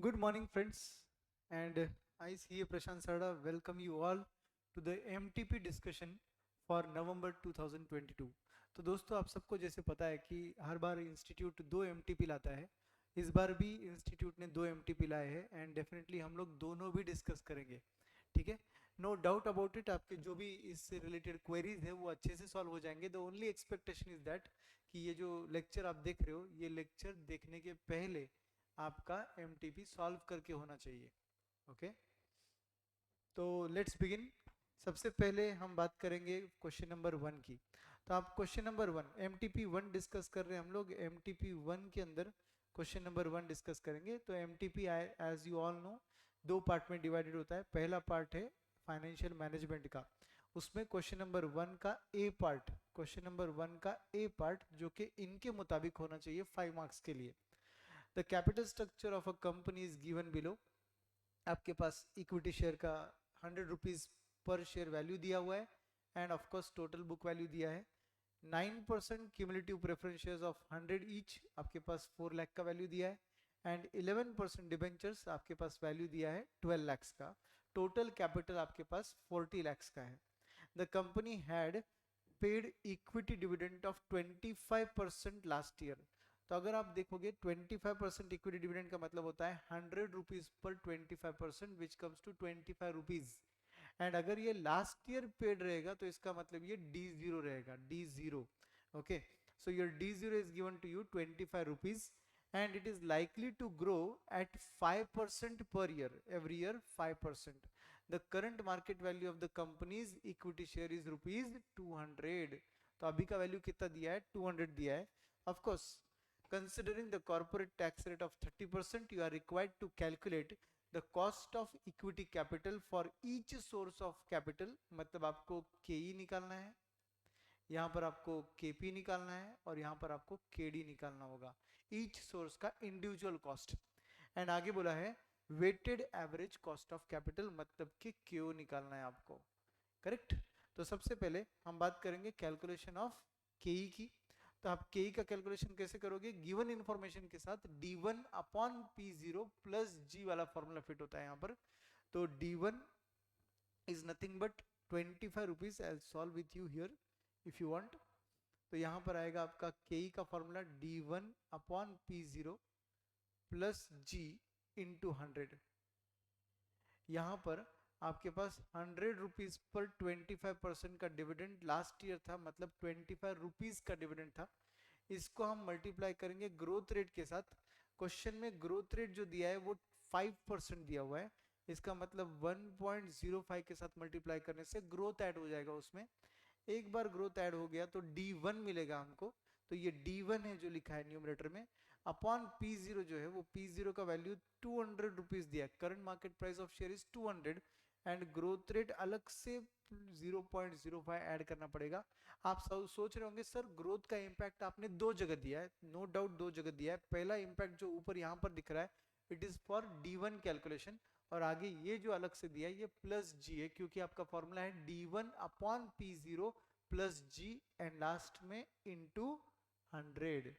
Good morning, friends, and I see Prashant Sarda welcome you all to the MTP discussion for November 2022. तो दोस्तों आप सबको जैसे पता है कि हर बार इंस्टीट्यूट दो MTP लाता है। इस बार भी इंस्टीट्यूट ने दो MTP लाए हैं एंड डेफिनेटली हम लोग दोनों भी डिस्कस करेंगे। ठीक है, नो डाउट अबाउट इट, आपके जो भी इससे रिलेटेड क्वेरीज है वो अच्छे से सॉल्व हो जाएंगे। The only expectation is that कि ये जो लेक्चर आप देख रहे हो, ये लेक्चर देखने के पहले आपका एमटीपी सॉल्व करके होना चाहिए। ओके, तो लेट्स बिगिन। सबसे पहले हम बात करेंगे क्वेश्चन नंबर 1 की। तो आप क्वेश्चन नंबर 1 एमटीपी 1 डिस्कस कर रहे हैं हम लोग। एमटीपी 1 के अंदर क्वेश्चन नंबर 1 डिस्कस करेंगे। तो MTP as you all know दो पार्ट में डिवाइडेड होता है। पहला पार्ट है फाइनेंशियल मैनेजमेंट का, उसमें क्वेश्चन नंबर 1 का ए पार्ट, क्वेश्चन नंबर 1 का ए पार्ट जो कि इनके मुताबिक होना चाहिए 5 मार्क्स के लिए। The capital structure of a company is given below. आपके पास इक्विटी शेयर का 100 रुपीज पर शेयर वैल्यू दिया हुआ है and of course total book value दिया है। 9% cumulative preference shares of 100 each, आपके पास 4 लाख का वैल्यू दिया है एंड 11% डिबेंचर्स आपके पास वैल्यू दिया है 12 लाख का। टोटल कैपिटल आपके पास 40 लाख का है। The company had paid equity dividend of 25% last year. तो अगर आप देखोगे 25% इक्विटी डिविडेंड का मतलब होता है 100 रुपीज पर 25%, which comes to 25 rupees. And अगर ये लास्ट ईयर पेड रहेगा तो इसका मतलब ये D0 रहेगा, D0। Okay, so your D0 is given to you 25 rupees and it is likely to grow at 5% per year, every year 5%. The current market value of the company's equity share is rupees 200। तो अभी का value कितना दिया है? 200 दिया है। Of course, considering the corporate tax rate of 30%, you are required to calculate the cost of equity capital for each source of capital। मतलब आपको KE निकालना है, यहाँ पर आपको केपी निकालना है और यहाँ पर आपको केडी निकालना होगा, ईच सोर्स का इंडिविजुअल कॉस्ट। एंड आगे बोला है weighted average cost of capital, मतलब कि क्यू निकालना है आपको। करेक्ट। तो सबसे पहले हम बात करेंगे कैलकुलेशन ऑफ केई की। तो आप केई का कैलकुलेशन कैसे करोगे? गिवन इंफॉर्मेशन के साथ D1 अपॉन P0 प्लस जी वाला फॉर्मूला फिट होता है यहाँ पर। तो D1 is nothing but 25 rupees. I solve with you here if you want. तो यहां पर आएगा आपका के का formula D1 upon P0 plus G into 100। यहां पर आपके पास 100 रुपीज पर 25% का डिविडेंड लास्ट ईयर था, मतलब 25 रुपीज का डिविडेंड था। इसको हम मल्टीप्लाई करेंगे ग्रोथ रेट के साथ। क्वेश्चन में ग्रोथ रेट जो दिया है वो 5% दिया हुआ है, इसका मतलब 1.05 के साथ मल्टीप्लाई करने से ग्रोथ ऐड हो जाएगा उसमें। एक बार ग्रोथ ऐड हो गया तो D1 मिलेगा हमको। तो ये D1 है जो लिखा है न्यूमरेटर में, अपॉन P0 जो है वो P0 का वैल्यू 200 रुपीज दिया है। Current market price of share is 200 and growth rate अलग से 0.05 ऐड करना पड़ेगा। आप सब सोच रहे होंगे सर ग्रोथ का इंपैक्ट आपने दो जगह दिया है। नो डाउट दो जगह दिया है। पहला इंपैक्ट जो ऊपर यहाँ पर दिख रहा है it is for D1 calculation, और आगे ये जो अलग से दिया है ये प्लस जी है, क्योंकि आपका फॉर्मूला है D1 upon P0 plus G and last में into 100।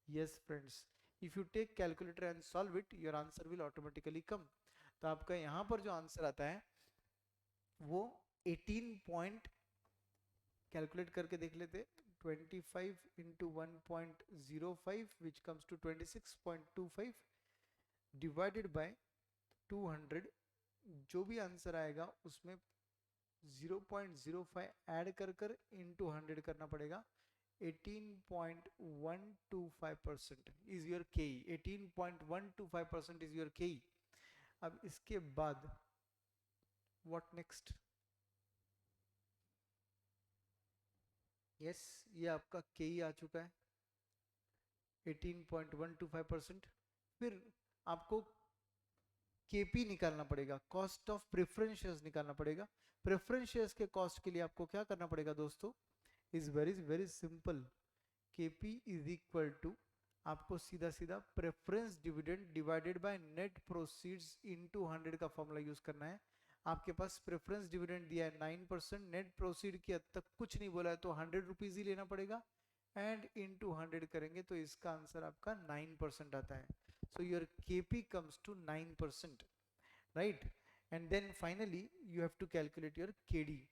Yes friends, if you take calculator and solve it your answer will automatically come. तो आपका यहाँ पर जो आंसर आता है वो 18 पॉइंट, कैलकुलेट करके देख लेते, 25 into 1.05 which comes to 26.25 divided by 200। जो भी आंसर आएगा उसमें 0.05 ऐड कर इंटू 100 करना पड़ेगा। 18.125% इज योर केई। 18.125% इज योर केई। अब इसके बाद व्हाट नेक्स्ट? यस, ये आपका केई आ चुका है 18.125%। फिर आपको केपी निकालना पड़ेगा, कॉस्ट ऑफ प्रेफरेंस शेयर्स निकालना पड़ेगा। प्रेफरेंस शेयर्स के कॉस्ट के लिए आपको क्या करना पड़ेगा दोस्तों? Is very very simple. KP is equal to, आपको सीधा सीधा preference dividend divided by net proceeds into 100 का फॉर्मूला यूज करना है। आपके पास प्रेफरेंस डिविडेंड दिया है 9%, नेट प्रोसीड की हद तक कुछ नहीं बोला है तो 100 रुपीज ही लेना पड़ेगा एंड इनटू 100 करेंगे तो इसका आंसर आपका 9% आता है। so your KP comes to 9%, right? And then finally you have to calculate your KD.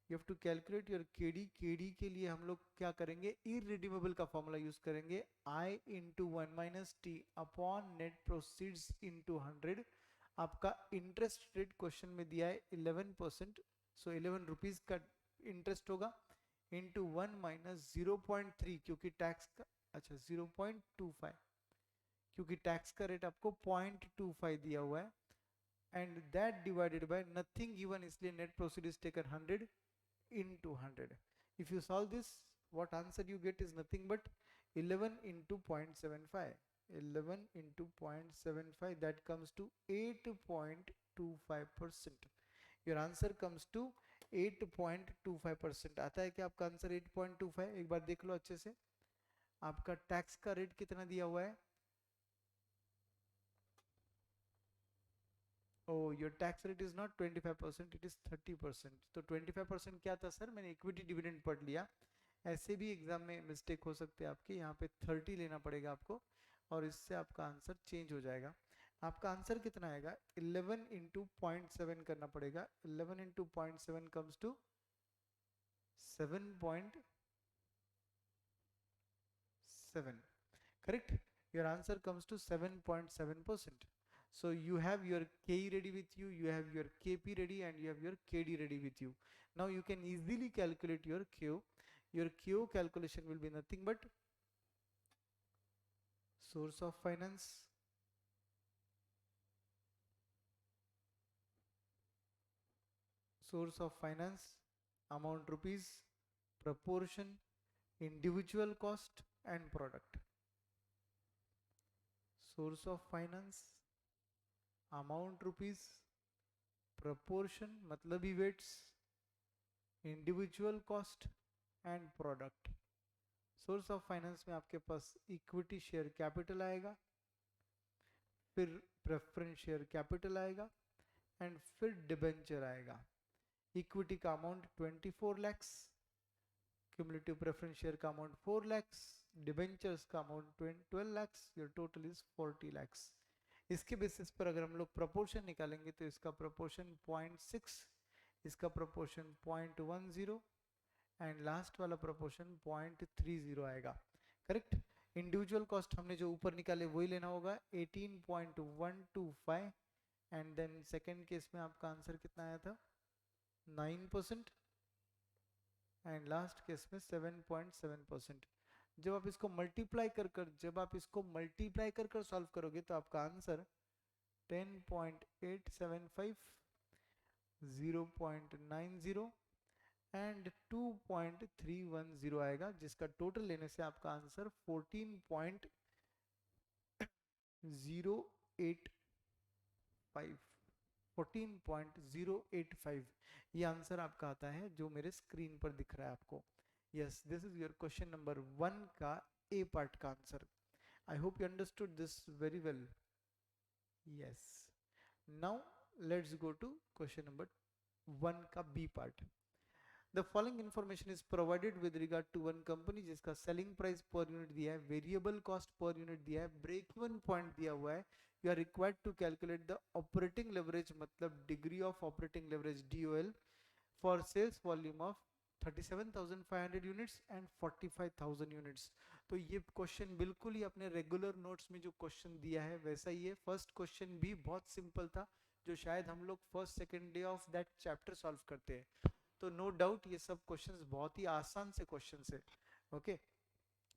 You have to calculate your KD. KD के लिए हम लोग क्या करेंगे, इररिडीमेबल का फॉर्मूला यूज करेंगे, I into 1 - T upon net proceeds into 100. आपका interest rate question में दिया है 11%, सो 11 रुपीज का इंटरेस्ट होगा, इंटू 1 - 0.3 क्योंकि टैक्स का, अच्छा 0.25 क्योंकि टैक्स का रेट आपको 0.25 दिया हुआ है, and that divided by nothing given, इसलिए net proceed is taken 100 into 100. If you solve this, what answer you get is nothing but 11 into 0.75. 11 into 0.75, that comes to 8.25%. Your answer comes to 8.25%. आता है क्या आपका answer 8.25? एक बार देख लो अच्छे से, आपका टैक्स का रेट कितना दिया हुआ है? Oh, your tax rate is not 25%, it is 30%. तो 25% क्या था सर? मैंने इक्विटी डिविडेंड पढ़ लिया. ऐसे भी एग्जाम में मिस्टेक हो सकते हैं आपके, यहाँ पे 30 लेना पड़ेगा आपको, और इससे आपका आंसर चेंज हो जाएगा. आपका आंसर कितना आएगा? 11 इंटू 0.7 करना पड़ेगा. 11 into 0.7 comes to 7.7. Correct? Your answer comes to 7.7%. So you have your KE ready with you, you have your KP ready, and you have your KD ready with you. Now you can easily calculate your QO. Your QO calculation will be nothing but source of finance, amount rupees, proportion, individual cost, and product. Source of finance, amount rupees, proportion मतलब ही weights, individual cost and product. Source of finance में आपके पास equity share capital आएगा, फिर preference share capital आएगा, and फिर debenture आएगा. Equity का amount 24 lakhs, cumulative preference share का अमाउंट 4 lakhs, डिबेंचर्स का amount 12 lakhs, your total is 40 lakhs. इसके बेसिस पर अगर हम लोग प्रोपोर्शन निकालेंगे तो इसका प्रोपोर्शन 0.6, इसका प्रोपोर्शन 0.10, एंड लास्ट वाला प्रोपोर्शन 0.30 आएगा. करेक्ट? इंडिविजुअल कॉस्ट हमने जो ऊपर निकाले वही लेना होगा, 18.125, एंड देन सेकेंड केस में आपका आंसर कितना आया था? 9%, एंड लास्ट केस में 7.7%. जब आप इसको मल्टीप्लाई कर सॉल्व करोगे तो आपका आंसर 10.875, 0.90 एंड 2.310 आएगा, जिसका टोटल लेने से आपका आंसर 14.085 ये आंसर आपका आता है जो मेरे स्क्रीन पर दिख रहा है आपको. Yes, this is your question number 1 का ए पार्ट का answer. I hope you understood this very well. Yes, now let's go to question number 1 का B part. The following information is provided with regard to one company जिसका selling price per unit दिया है, variable cost per unit दिया है, break even point दिया हुआ है. You are required to calculate the operating leverage मतलब degree of operating leverage DOL for sales volume of 37,500 units and 45,000 units. तो ये क्वेश्चन बिल्कुल ही अपने रेगुलर नोट्स में जो क्वेश्चन दिया है वैसा ही है. फर्स्ट क्वेश्चन भी बहुत सिंपल था, जो शायद हम लोग first second day of that chapter solve करते हैं. तो नो डाउट ये सब क्वेश्चंस बहुत ही आसान से क्वेश्चंस है. ओके,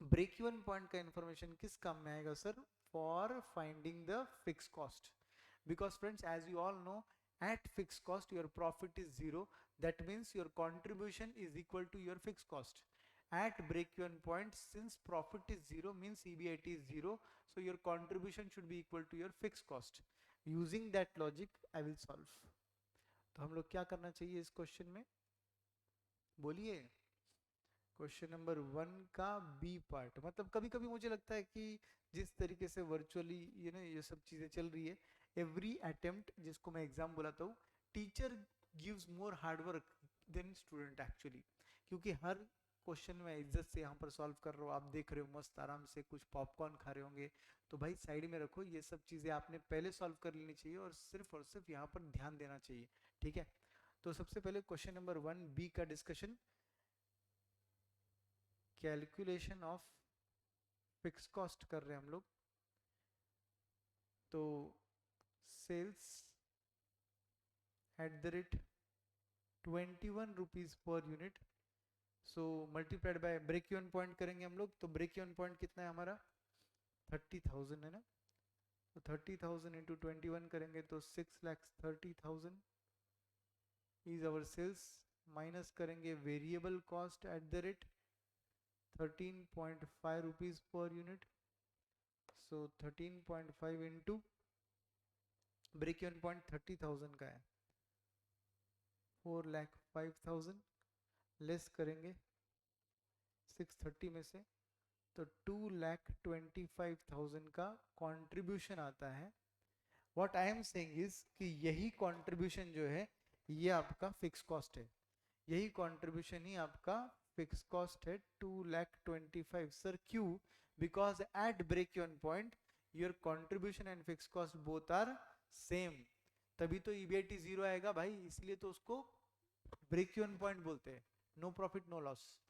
ब्रेक इवन पॉइंट का इंफॉर्मेशन किस काम में आएगा sir? For finding the fix cost. Because friends, as you all know, at fixed cost your profit is zero, that means your contribution is equal to your fixed cost. At break even point, since profit is zero means EBIT is zero, so your contribution should be equal to your fixed cost. Using that logic I will solve. तो हम लोग क्या करना चाहिए इस question में? बोलिए. Question number 1 का बी पार्ट, मतलब कभी कभी मुझे लगता है कि जिस तरीके से वर्चुअली ये सब चीजें चल रही है, एवरी अटेम्प्ट जिसको मैं एग्जाम बुलाता हूँ, teacher gives more hard work than student actually, क्योंकि हर क्वेश्चन मैं इज्जत से यहाँ पर सॉल्व कर रहा हूँ, आप देख रहे हो मस्त आराम से कुछ पॉपकॉर्न खा रहे होंगे, तो भाई साइड में रखो, ये सब चीज़ें आपने पहले सॉल्व कर लेनी चाहिए और सिर्फ यहाँ पर ध्यान देना चाहिए, ठीक है। तो सबसे पहले क्वेश्चन नंबर 1B का discussion, calculation of fix cost कर रहे हैं हम लोग। तो sales at the rate 21 rupees per unit, so multiplied by break even point करेंगे हम लोग। तो ब्रेक इवन पॉइंट कितना है हमारा, 30,000 है ना। तो 30,000 इंटू 21 करेंगे तो 6,30,000 इज अवर सेल्स, माइनस करेंगे variable cost at the rate 13.5 rupees per unit. So 13.5 into break even point 30,000 का है, 4,05,000, लेस करेंगे 630 में से, तो 2,25,000 का कंट्रीब्यूशन आता है। What I am saying is कि यही कंट्रीब्यूशन जो है ये आपका फिक्स कॉस्ट है, यही कंट्रीब्यूशन ही आपका फिक्स कॉस्ट है 2,25,000। सर क्यों? Because at break even point your contribution and fix cost both are same, तभी तो ईबीआईटी जीरो आएगा भाई, इसलिए तो उसको ब्रेक इवन पॉइंट बोलते हैं, no profit no loss.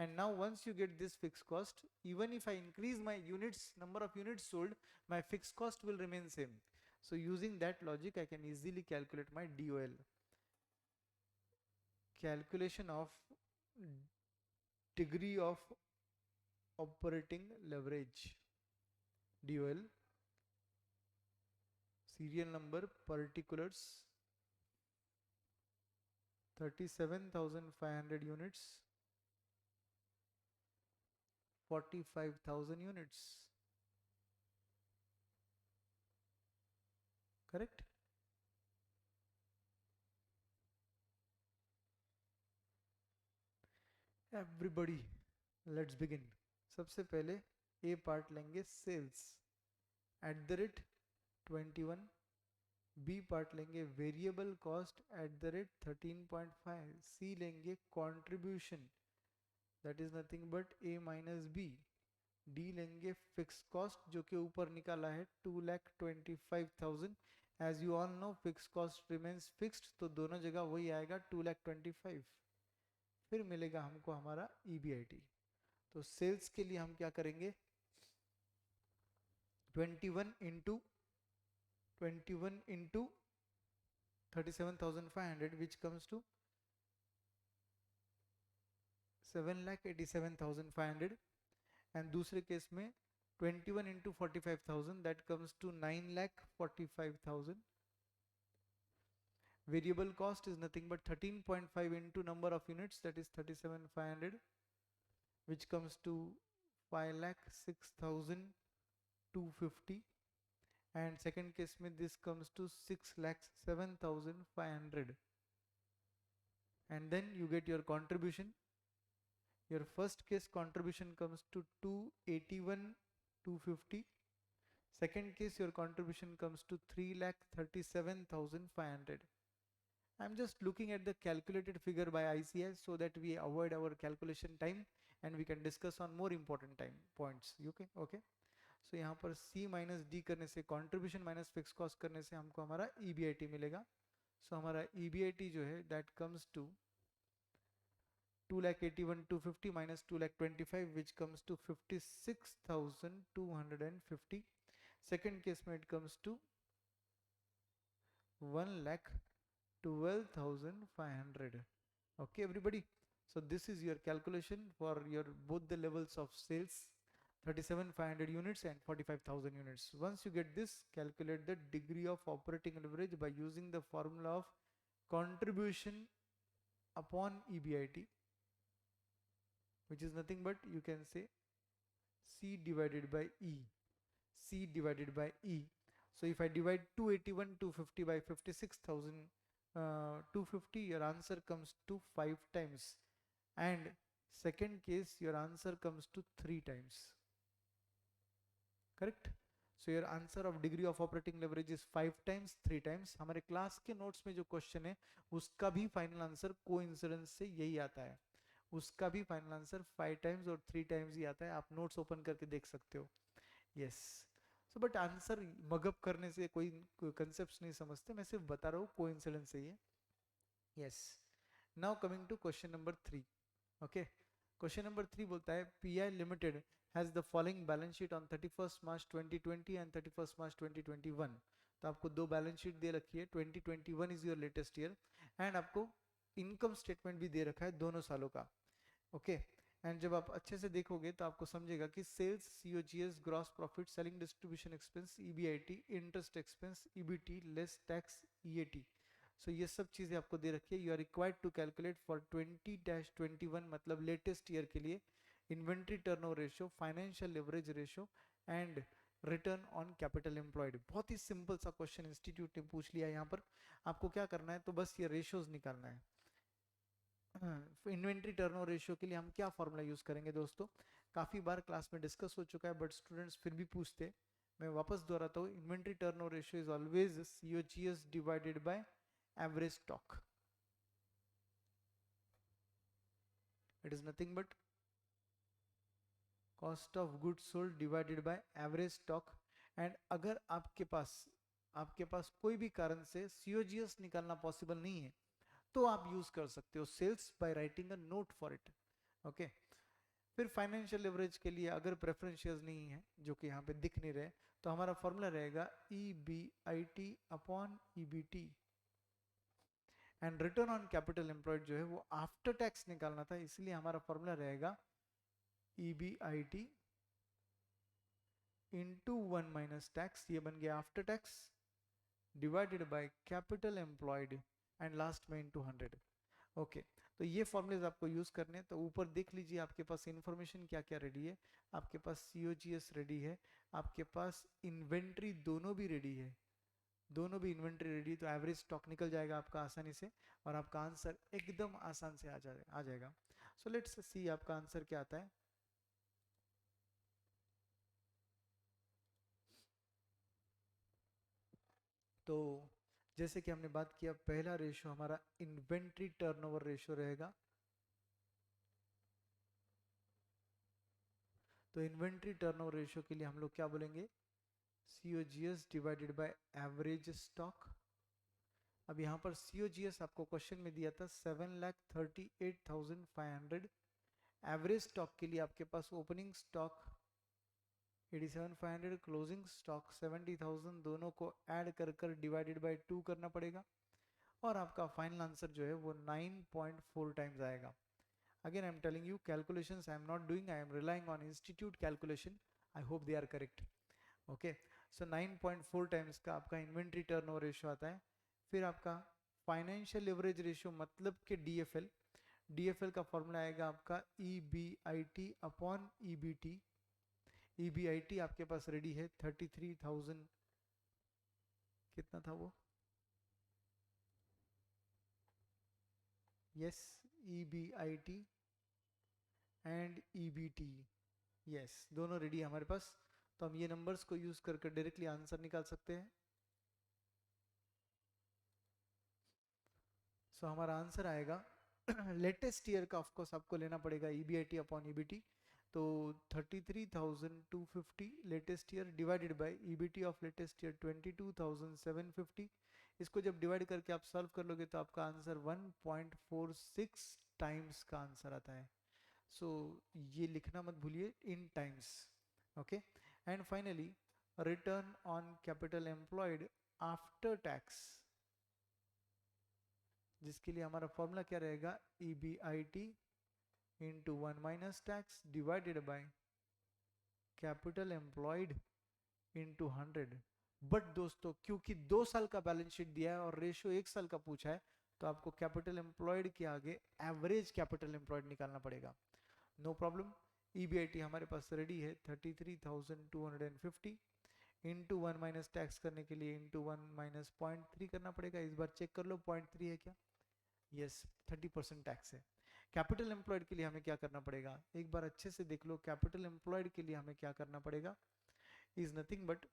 And now once you get this fixed cost, even if I increase my units, number of units sold, my fixed cost will remain same. So using that logic, I can easily calculate my DOL. Calculation of degree of operating leverage. DOL, serial number, particulars, 37,500 units, 45,000 units, correct? Everybody, let's begin. सबसे पहले A part लेंगे sales at the rate 21, B part लेंगे variable cost at the rate 13.5, C लेंगे contribution that is nothing but A minus B, D लेंगे fix cost जो कि ऊपर निकाला है 2,25,000। As you all know fix cost remains fixed, तो दोनों जगह वही आएगा 2,25,000। फिर मिलेगा हमको हमारा ईबीआईटी। तो सेल्स के लिए हम क्या करेंगे, 21 into 37,500 which comes to 7,87,500, and दूसरे केस में 21 into 45,000 that comes to 9,45,000। Variable cost is nothing but 13.5 into number of units, that is 37,500, which comes to 5,06,250, and second case में this comes to 6,07,500, and then you get your contribution. Your first case contribution comes to 281,250. Second case your contribution comes to 3,37,500. I'm just looking at the calculated figure by ICS so that we avoid our calculation time and we can discuss on more important time points. Okay. So यहाँ पर C minus D करने से, contribution minus fixed cost करने से हमको हमारा EBIT मिलेगा. So हमारा EBIT जो है that comes to 2,81,250 minus 2,25,000 which comes to 56,250. Second case में it comes to 1,12,500. Okay everybody, so this is your calculation for your both the levels of sales, 37,500 units and 45,000 units. Once you get this, calculate the degree of operating leverage by using the formula of contribution upon EBIT, which is nothing but you can say C divided by E. C divided by E. So if I divide 281,250 by 56,250, your answer comes to 5 times, and second case your answer comes to 3 times. Correct? So your answer of degree of operating leverage is 5 times, 3 times. हमारे class के notes में जो question है उसका भी final answer coincidence से यही आता है, उसका भी फाइनल आंसर 5 टाइम्स और 3 टाइम्स ही आता है, आप नोट्स ओपन करके देख सकते हो। Yes, so but answer mug up करने से कोई कंसेप्ट नहीं समझते, मैं सिर्फ बता रहा हूँ कोइंसिडेंस है ये। Yes, now coming to question number 3। Okay, question number 3 बोलता है PI limited has the following balance sheet on 31 March 2020 and 31 March 2021। तो आपको दो बैलेंस शीट दे रखी है, 2021 is your latest year and आपको इनकम स्टेटमेंट भी दे रखा है दोनों सालों का। ओके, एंड जब आप अच्छे से देखोगे तो आपको समझेगा कि sales, COGS, gross profit, selling distribution expense, EBIT, interest expense, EBT less tax, EAT, so ये सब चीजें आपको दे रखी है। You are required to calculate for 20-21 मतलब लेटेस्ट ईयर के लिए inventory turnover ratio, financial leverage ratio and return on capital employed. बहुत ही सिंपल सा क्वेश्चन इंस्टीट्यूट ने पूछ लिया है। यहाँ पर आपको क्या करना है, तो बस ये रेशियोज निकालना है। इन्वेंट्री टर्नओवर रेशियो के लिए हम क्या फॉर्मूला यूज करेंगे दोस्तों, काफी बार क्लास में डिस्कस हो चुका है बट स्टूडेंट्स फिर भी पूछते, मैं वापस दोहराता हूँ। Inventory turnover ratio is always COGS divided by average stock. It is nothing but cost of goods sold divided by average stock. And अगर आपके पास कोई भी कारण से सीओजीएस निकालना पॉसिबल नहीं है तो आप यूज कर सकते हो sales by writing a note for it. Okay, फिर फाइनेंशियल लिवरेज के लिए अगर प्रेफरेंस शेयर्स नहीं है जो कि यहाँ पे दिख नहीं रहे, तो हमारा फॉर्मूला रहेगा E B I T upon E B T. And return on capital employed जो है वो आफ्टर टैक्स निकालना था, इसलिए हमारा फॉर्मूला रहेगा E B I T into 1 minus tax, ये बन गया after tax, divided by capital employed and last में इंटू 100। ओके, तो ये फॉर्मूलेज आपको यूज करने हैं। तो ऊपर देख लीजिए आपके पास इंफॉर्मेशन क्या क्या रेडी है। आपके पास सीओजीएस रेडी है, आपके पास इन्वेंट्री दोनों भी रेडी है, दोनों भी इन्वेंट्री रेडी, तो एवरेज स्टॉक निकल जाएगा आपका आसानी से और आपका आंसर एकदम आसान से आ जाएगा। सो लेट्स सी आपका आंसर क्या आता है। तो जैसे कि हमने बात किया, पहला रेशियो हमारा इन्वेंट्री टर्नओवर रेशियो रहेगा। तो इन्वेंट्री टर्नओवर रेशियो के लिए हम लोग क्या बोलेंगे, COGS divided by average stock. अब यहाँ पर सीओजीएस आपको क्वेश्चन में दिया था 7,38,500। एवरेज स्टॉक के लिए आपके पास ओपनिंग स्टॉक 87,500, क्लोजिंग स्टॉक 70,000, दोनों को ऐड कर डिवाइडेड बाय 2 करना पड़ेगा और आपका फाइनल आंसर जो है वो 9.4 टाइम्स आएगा। Again I am telling you calculations I am not doing, I am relying on institute calculation, I hope they are correct. Okay, so 9.4 times का आपका इन्वेंट्री टर्नओवर रेशियो आता है। फिर आपका फाइनेंशियल लिवरेज रेशियो मतलब कि DFL, DFL का formula आएगा आपका E B I T upon E B T. E B I T आपके पास रेडी है 33,000, कितना था वो, yes, E B I T and E B T, yes, दोनों रेडी है हमारे पास। तो हम ये नंबर्स को यूज करके डायरेक्टली आंसर निकाल सकते हैं। सो हमारा आंसर आएगा लेटेस्ट ईयर का ऑफकोर्स आपको लेना पड़ेगा ईबीआईटी अपॉन ईबीटी, तो 33,250 latest year divided by EBT of latest year 22,750। इसको जब डिवाइड करके आप सॉल्व कर लोगे तो आपका आंसर 1.46 टाइम्स का आंसर आता है। सो ये लिखना मत भूलिए in times. Okay, and finally return on capital employed after tax, जिसके लिए हमारा फॉर्मूला क्या रहेगा, E B I T into 1 minus tax divided by capital employed into 100। But दोस्तों क्योंकि 2 साल का बैलेंस शीट दिया है और रेशियो 1 साल का पूछा है, तो आपको कैपिटल एम्प्लॉयड के आगे एवरेज कैपिटल एम्प्लॉयड निकालना पड़ेगा। नो प्रॉब्लम, ईबीआईटी हमारे पास रेडी है 33,250 इंटू 1 माइनस टैक्स करने के लिए इंटू 1 माइनस 0.3 करना पड़ेगा। इस बार चेक कर लो 0.3 है क्या, यस, 30% टैक्स है। कैपिटल एम्प्लॉयड के लिए हमें क्या करना पड़ेगा, एक बार अच्छे से देख लो, कैपिटल एम्प्लॉयड के लिए हमें क्या करना पड़ेगा, is nothing but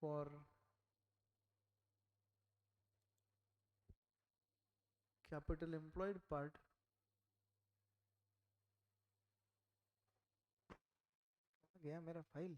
for capital employed part, गया मेरा फाइल।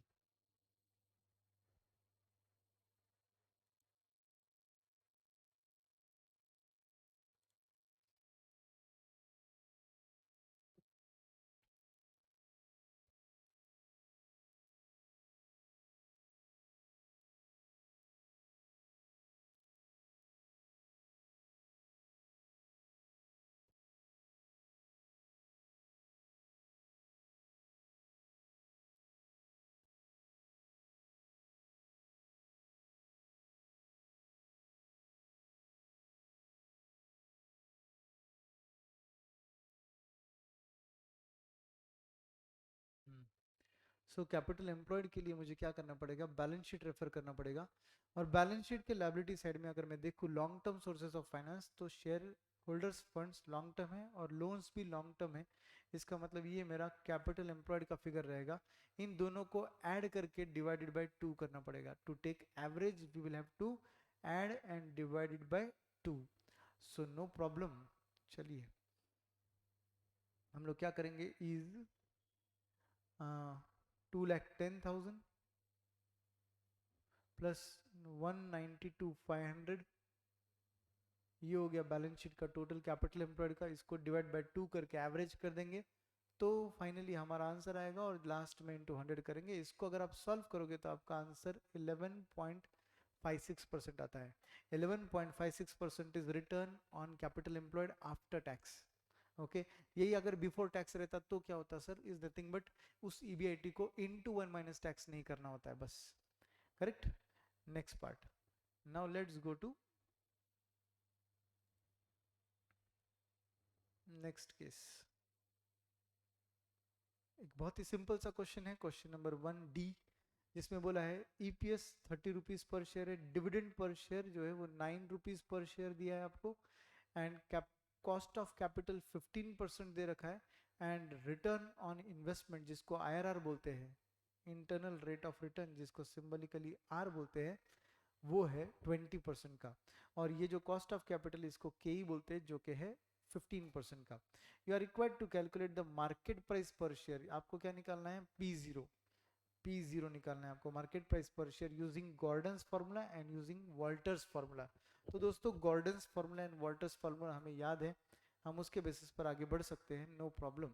सो कैपिटल एम्प्लॉयड के लिए मुझे क्या करना पड़ेगा, बैलेंस शीट रेफर करना पड़ेगा। और बैलेंस शीट के लायबिलिटी साइड में अगर मैं देखूँ long term sources of finance, तो share holders funds long term है और लोन्स भी लॉन्ग टर्म है। इसका मतलब ये मेरा कैपिटल एम्प्लॉयड का फिगर रहेगा। इन दोनों को ऐड करके डिवाइडेड बाय 2 करना पड़ेगा। To take average we will have to add and divided by 2। So no problem. चलिए हम लोग क्या करेंगे, इज 2,10,000 प्लस 192,500, ये हो गया बैलेंस शीट का टोटल कैपिटल एम्प्लॉयड का। इसको डिवाइड बाय 2 करके एवरेज कर देंगे तो फाइनली हमारा आंसर आएगा और लास्ट में इंटू 100 करेंगे। इसको अगर आप सॉल्व करोगे तो आपका आंसर 11.56% आता है। 11.56% is return on capital employed after tax. Okay यही अगर बिफोर टैक्स रहता तो क्या होता सर, इज नथिंग बट उस ईबीआईटी को इनटू 1 माइनस टैक्स नहीं करना होता है बस। Correct. Next part, now let's go to next case. एक बहुत ही सिंपल सा क्वेश्चन है, क्वेश्चन नंबर 1D, जिसमें बोला है ईपीएस 30 रुपीज पर शेयर है, डिविडेंड पर शेयर जो है वो 9 रुपीज पर शेयर दिया है आपको, एंड कॉस्ट ऑफ कैपिटल 15% दे रखा है, एंड रिटर्न ऑन इन्वेस्टमेंट जिसको आईआरआर बोलते हैं, इंटरनल रेट ऑफ रिटर्न जिसको सिंबलिकली आर बोलते हैं, वो है 20% का। और ये जो कॉस्ट ऑफ कैपिटल इसको के ही बोलते हैं जो कि है 15% का। You are required to calculate the market price per share. आपको क्या निकालना है, पी जीरो निकालना है आपको, market price per share using Gordon's formula and using Walter's formula. तो दोस्तों Gordon's formula and Walter's formula हमें याद है, हम उसके बेसिस पर आगे बढ़ सकते हैं, नो प्रॉब्लम।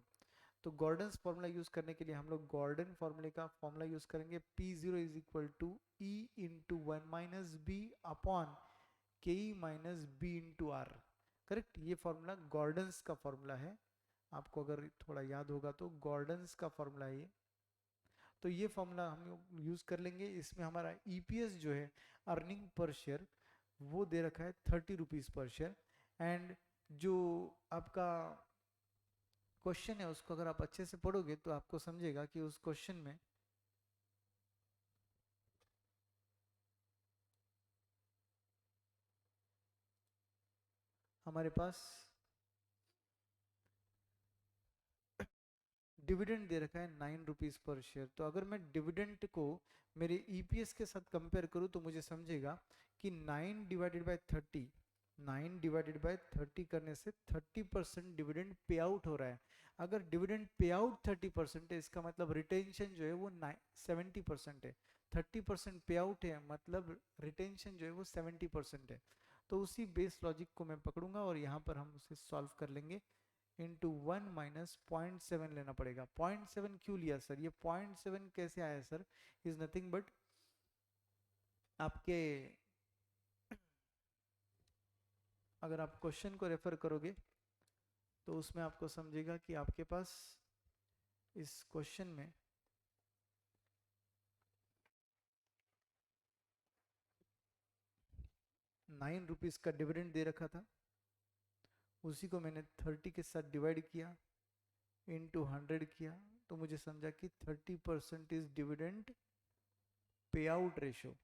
तो गॉर्डन्स फार्मूला यूज करने के लिए हम लोग गॉर्डन फार्मूले का फार्मूला यूज करेंगे, P zero is equal to E into 1 - B upon K E minus B into R. Correct, ये फार्मूला गॉर्डन्स का फार्मूला है, आपको अगर थोड़ा याद होगा तो गॉर्डन्स का फार्मूला है ये। तो ये फॉर्मूला हम यूज कर लेंगे। इसमें हमारा ईपीएस जो है, अर्निंग पर शेयर, वो दे रखा है 30 रुपीज पर शेयर। एंड जो आपका क्वेश्चन है उसको अगर आप अच्छे से पढ़ोगे तो आपको समझेगा कि उस क्वेश्चन में हमारे पास डिविडेंड दे रखा है 9 रुपीज पर शेयर। तो अगर मैं डिविडेंड को मेरे ईपीएस के साथ कंपेयर करूं तो मुझे समझेगा कि 9 डिवाइडेड बाय 30, 9 डिवाइडेड बाय 30 करने से 30% डिविडेंड पे आउट हो रहा है। अगर डिविडेंड पे आउट 30% है, इसका मतलब रिटेंशन जो है वो 70% है। 30% पे आउट है मतलब रिटेंशन जो है वो 70% है। तो उसी बेस लॉजिक को मैं पकड़ूंगा और यहाँ पर हम उसे सॉल्व कर लेंगे। इंटू 1 माइनस 0.7 लेना पड़ेगा। 0.7 क्यों लिया सर, ये 0.7 कैसे आया सर, इज नथिंग बट आपके, अगर आप क्वेश्चन को रेफर करोगे तो उसमें आपको समझेगा कि आपके पास इस क्वेश्चन में 9 रुपीज का डिविडेंड दे रखा था, उसी को मैंने 30 के साथ डिवाइड किया, इंटू 100 किया, तो मुझे समझा कि 30% is dividend pay out ratio.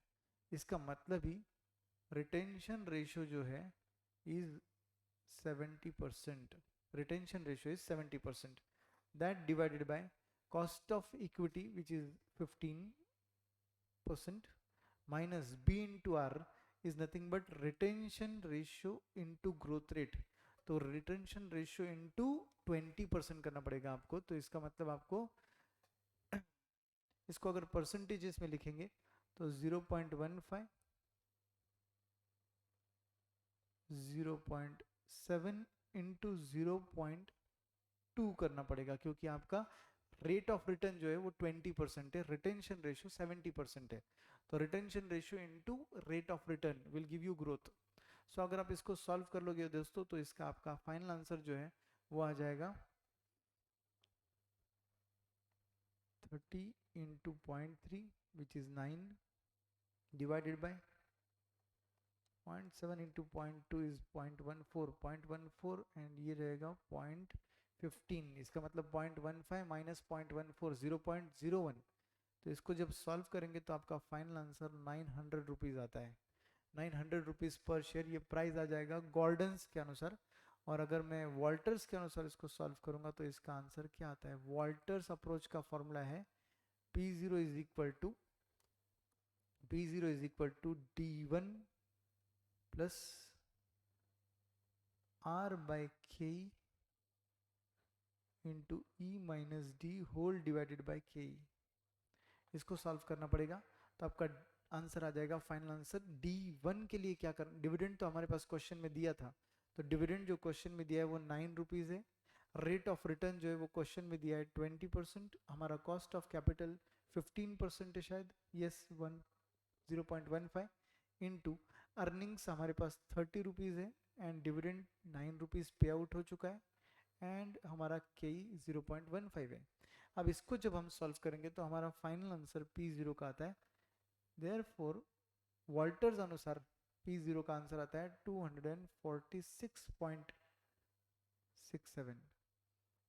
इसका मतलब ही रिटेंशन रेशो जो है is 70%, retention ratio is 70%, that divided by cost of equity which is 15% minus B into R is nothing but retention ratio into growth rate. तो retention ratio into 20% करना पड़ेगा आपको। तो इसका मतलब आपको इसको अगर परसेंटेजेस में लिखेंगे तो 0.15, 0.7 इंटू 0.2 करना पड़ेगा, क्योंकि आपका रेट ऑफ रिटर्न जो है वो 20% है, रिटेंशन रेशियो 70% है। तो retention ratio into rate of return will give you growth. So अगर आप इसको सॉल्व कर लोगे दोस्तों तो इसका आपका फाइनल आंसर जो है वो आ जाएगा 30 into 0.3 which is 9 divided by 0.7 into 0.2 is 0.14 and ये रहेगा 0.15। इसका मतलब 0.15 माइनस 0.14 0.01। तो इसको जब सॉल्व करेंगे तो आपका फाइनल आंसर 900 रुपीज़ आता है। 900 रुपीज़ पर शेयर ये प्राइस आ जाएगा गॉर्डन्स के अनुसार। और अगर मैं वॉल्टर्स के अनुसार इसको सॉल्व करूंगा तो इसका आंसर क्या आता है। वॉल्टर्स अप्रोच का फॉर्मूला है P0 is equal to D1 plus R by K into E minus D whole divided by K. इसको सॉल्व करना पड़ेगा तो आपका आंसर आ जाएगा फाइनल आंसर। D1 के लिए क्या करना, डिविडेंड तो हमारे पास क्वेश्चन में दिया था, तो डिविडेंड जो क्वेश्चन में दिया है वो 9 रुपीज़ है। रेट ऑफ रिटर्न जो है वो क्वेश्चन में दिया है 20%। हमारा कॉस्ट ऑफ कैपिटल 15% है शायद, यस 0.15 इंटू अर्निंग्स हमारे पास 30 रुपीज़ है एंड डिविडेंड 9 रुपीज़ पे आउट हो चुका है एंड हमारा के 0.15 है। अब इसको जब हम सॉल्व करेंगे तो हमारा फाइनल आंसर P0 का आता है। देयरफॉर वॉल्टर्स अनुसार P0 का आंसर आता है 246.67।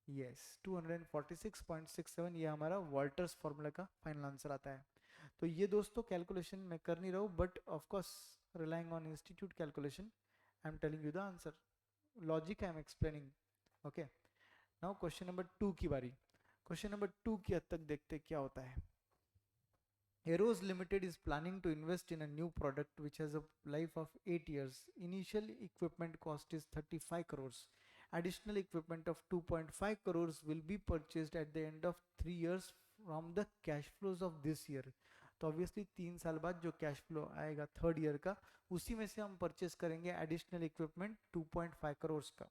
यस 246.67 ये हमारा वॉल्टर्स फॉर्मूला का फाइनल आंसर आता है। तो ये दोस्तों कैलकुलेशन मैं कर नहीं रहा हूँ, but of course relying on institute calculation I am telling you the answer, logic I am explaining. Okay, now question number 2 की बारी। क्वेश्चन नंबर 2 की हद तक देखते क्या होता है। Eros Limited is planning to invest in a new product which has a life of 8 years. Initial equipment cost is 35 crores. Additional equipment of 2.5 crores will be purchased at the end of 3 years from the cash flows of this year. तो obviously 3 साल बाद जो cash flow आएगा third year का, उसी में से हम परचेस करेंगे एडिशनल इक्विपमेंट 2.5 करोड़ का।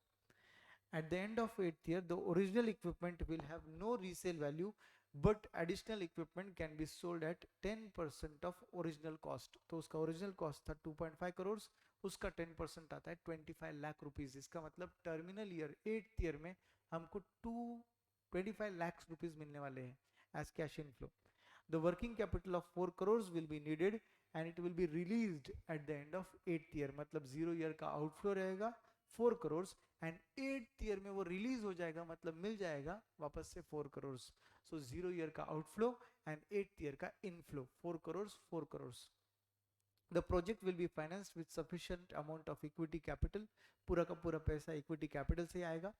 At the end of 8th year, the original equipment will have no resale value, but additional equipment can be sold at 10% of original cost. तो उसका ओरिजिनल कॉस्ट था 2.5 करोड़, उसका 10% आता है 25 लाख रुपीज। इसका मतलब टर्मिनल ईयर 8th ईयर में हमको 25 लाख रुपीज मिलने वाले हैं as cash inflow. The working capital of 4 crores will be needed and it will be released at the end of 8th year। मतलब 0 ईयर का आउटफ्लो रहेगा 4 करोड़ एंड 8th ईयर में वो रिलीज हो जाएगा, मतलब मिल जाएगा वापस से 4 करोड़। सो 0 ईयर का आउटफ्लो एंड 8th ईयर का inflow 4 crore 4 crore. The project will be financed with sufficient amount of equity capital। पूरा का पूरा पैसा इक्विटी कैपिटल से आएगा।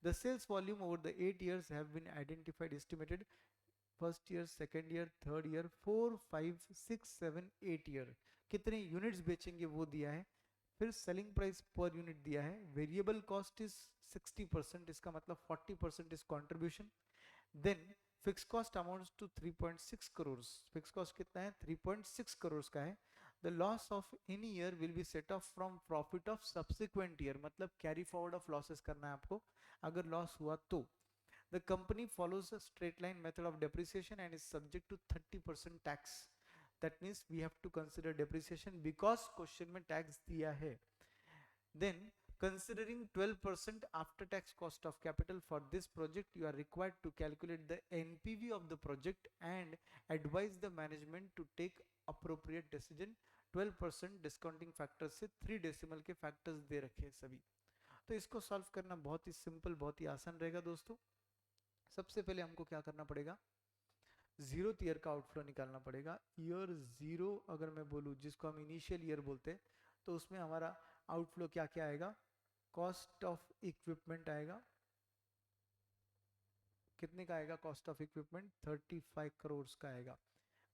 The sales volume over the 8 years have been identified, estimated। First year, second year, third year, 4 5 6 7 8 year कितने units बेचेंगे वो दिया है। फिर सेलिंग प्राइस पर यूनिट दिया है। वेरिएबल कॉस्ट इज 60%, इसका मतलब 40% is contribution. Then fix cost amounts to 3.6 crore. Fix cost कितना है 3.6 करोड़ का है। The loss of any year will be set off from profit of subsequent year, मतलब कैरी फॉरवर्ड ऑफ लॉसेस करना है आपको अगर लॉस हुआ तो। The company follows a straight line method of depreciation and is subject to 30% tax। That means we have to consider depreciation because question में tax दिया है। Then considering 12% after tax cost of capital for this project, you are required to calculate the NPV of the project and advise the management to take appropriate decision। 12% discounting factor से 3 decimal के factors दे रखे हैं सभी। तो इसको solve करना बहुत ही सिंपल, बहुत ही आसान रहेगा दोस्तों। सबसे पहले हमको क्या करना पड़ेगा, 0th ईयर का आउटफ्लो निकालना पड़ेगा। ईयर 0 अगर मैं बोलूँ जिसको हम इनिशियल ईयर बोलते हैं, तो उसमें हमारा आउटफ्लो क्या क्या आएगा। कॉस्ट ऑफ इक्विपमेंट आएगा, कितने का आएगा कॉस्ट ऑफ इक्विपमेंट 35 करोड़ का आएगा,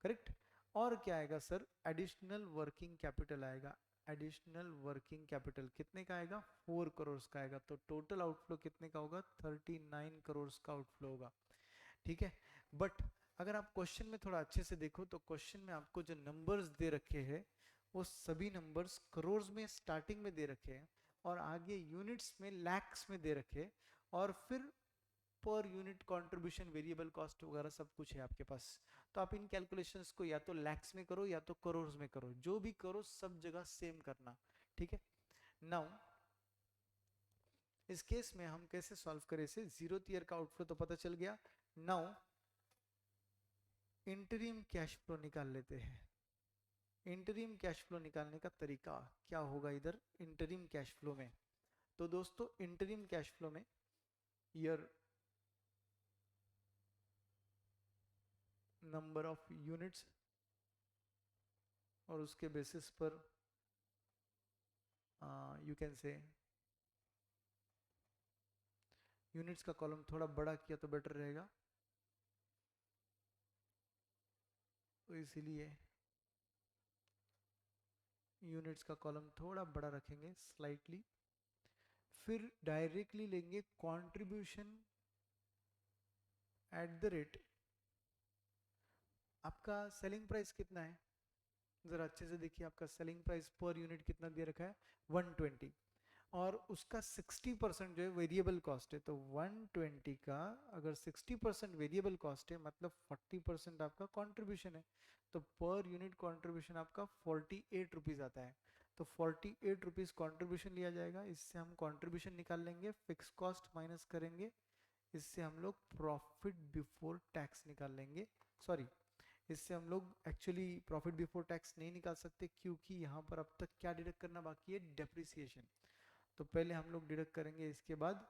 करेक्ट। और क्या आएगा सर, एडिशनल वर्किंग कैपिटल आएगा। एडिशनल वर्किंग कैपिटल कितने का आएगा, 4 करोड़ का आएगा। तो टोटल आउटफ्लो कितने का होगा, 39 करोड़ का आउटफ्लो होगा। ठीक है, बट अगर आप क्वेश्चन में थोड़ा अच्छे से देखो तो क्वेश्चन में आपको जो नंबर्स दे रखे हैं वो सभी नंबर्स करोड़ में स्टार्टिंग में दे रखे हैं और आगे यूनिट्स में लैक्स में दे रखे हैं और फिर per unit contribution variable cost वगैरह सब कुछ है आपके पास। तो आप इन कैलकुलेशंस को या तो लैक्स में करो या तो करोड़ में करो, जो भी करो सब जगह सेम करना। ठीक है, नाउ इस केस में हम कैसे सॉल्व करें इसे, 0th ईयर का आउटफ्लो तो पता चल गया। नाउ इंटरिम कैश फ्लो निकाल लेते हैं। इंटरिम कैश फ्लो निकालने का तरीका क्या होगा इधर इंटरिम कैश फ्लो में, तो दोस्तों इंटरिम कैश फ्लो में ईयर नंबर ऑफ यूनिट्स और उसके बेसिस पर यू कैन से यूनिट्स का कॉलम थोड़ा बड़ा किया तो बेटर रहेगा, तो इसीलिए यूनिट्स का कॉलम थोड़ा बड़ा रखेंगे स्लाइटली। फिर डायरेक्टली लेंगे कंट्रीब्यूशन एट द रेट, आपका सेलिंग प्राइस कितना है, जरा अच्छे से देखिए, आपका सेलिंग प्राइस पर यूनिट कितना दे रखा है 120 और उसका 60% जो है वेरिएबल कॉस्ट है। तो 120 का अगर 60% वेरिएबल कॉस्ट है मतलब 40% आपका कंट्रीब्यूशन है, तो पर यूनिट कंट्रीब्यूशन आपका 48 रुपीज आता है। तो 48 रुपीज कॉन्ट्रीब्यूशन लिया जाएगा, इससे हम कंट्रीब्यूशन निकाल लेंगे, फिक्स कॉस्ट माइनस करेंगे, इससे हम लोग प्रॉफिट बिफोर टैक्स निकाल लेंगे। सॉरी, इससे हम लोग एक्चुअली प्रॉफिट बिफोर टैक्स नहीं निकाल सकते क्योंकि यहाँ पर अब तक क्या डिडक्ट करना बाकी है, डेप्रिसिएशन। तो पहले हम लोग डिडक्ट करेंगे, इसके बाद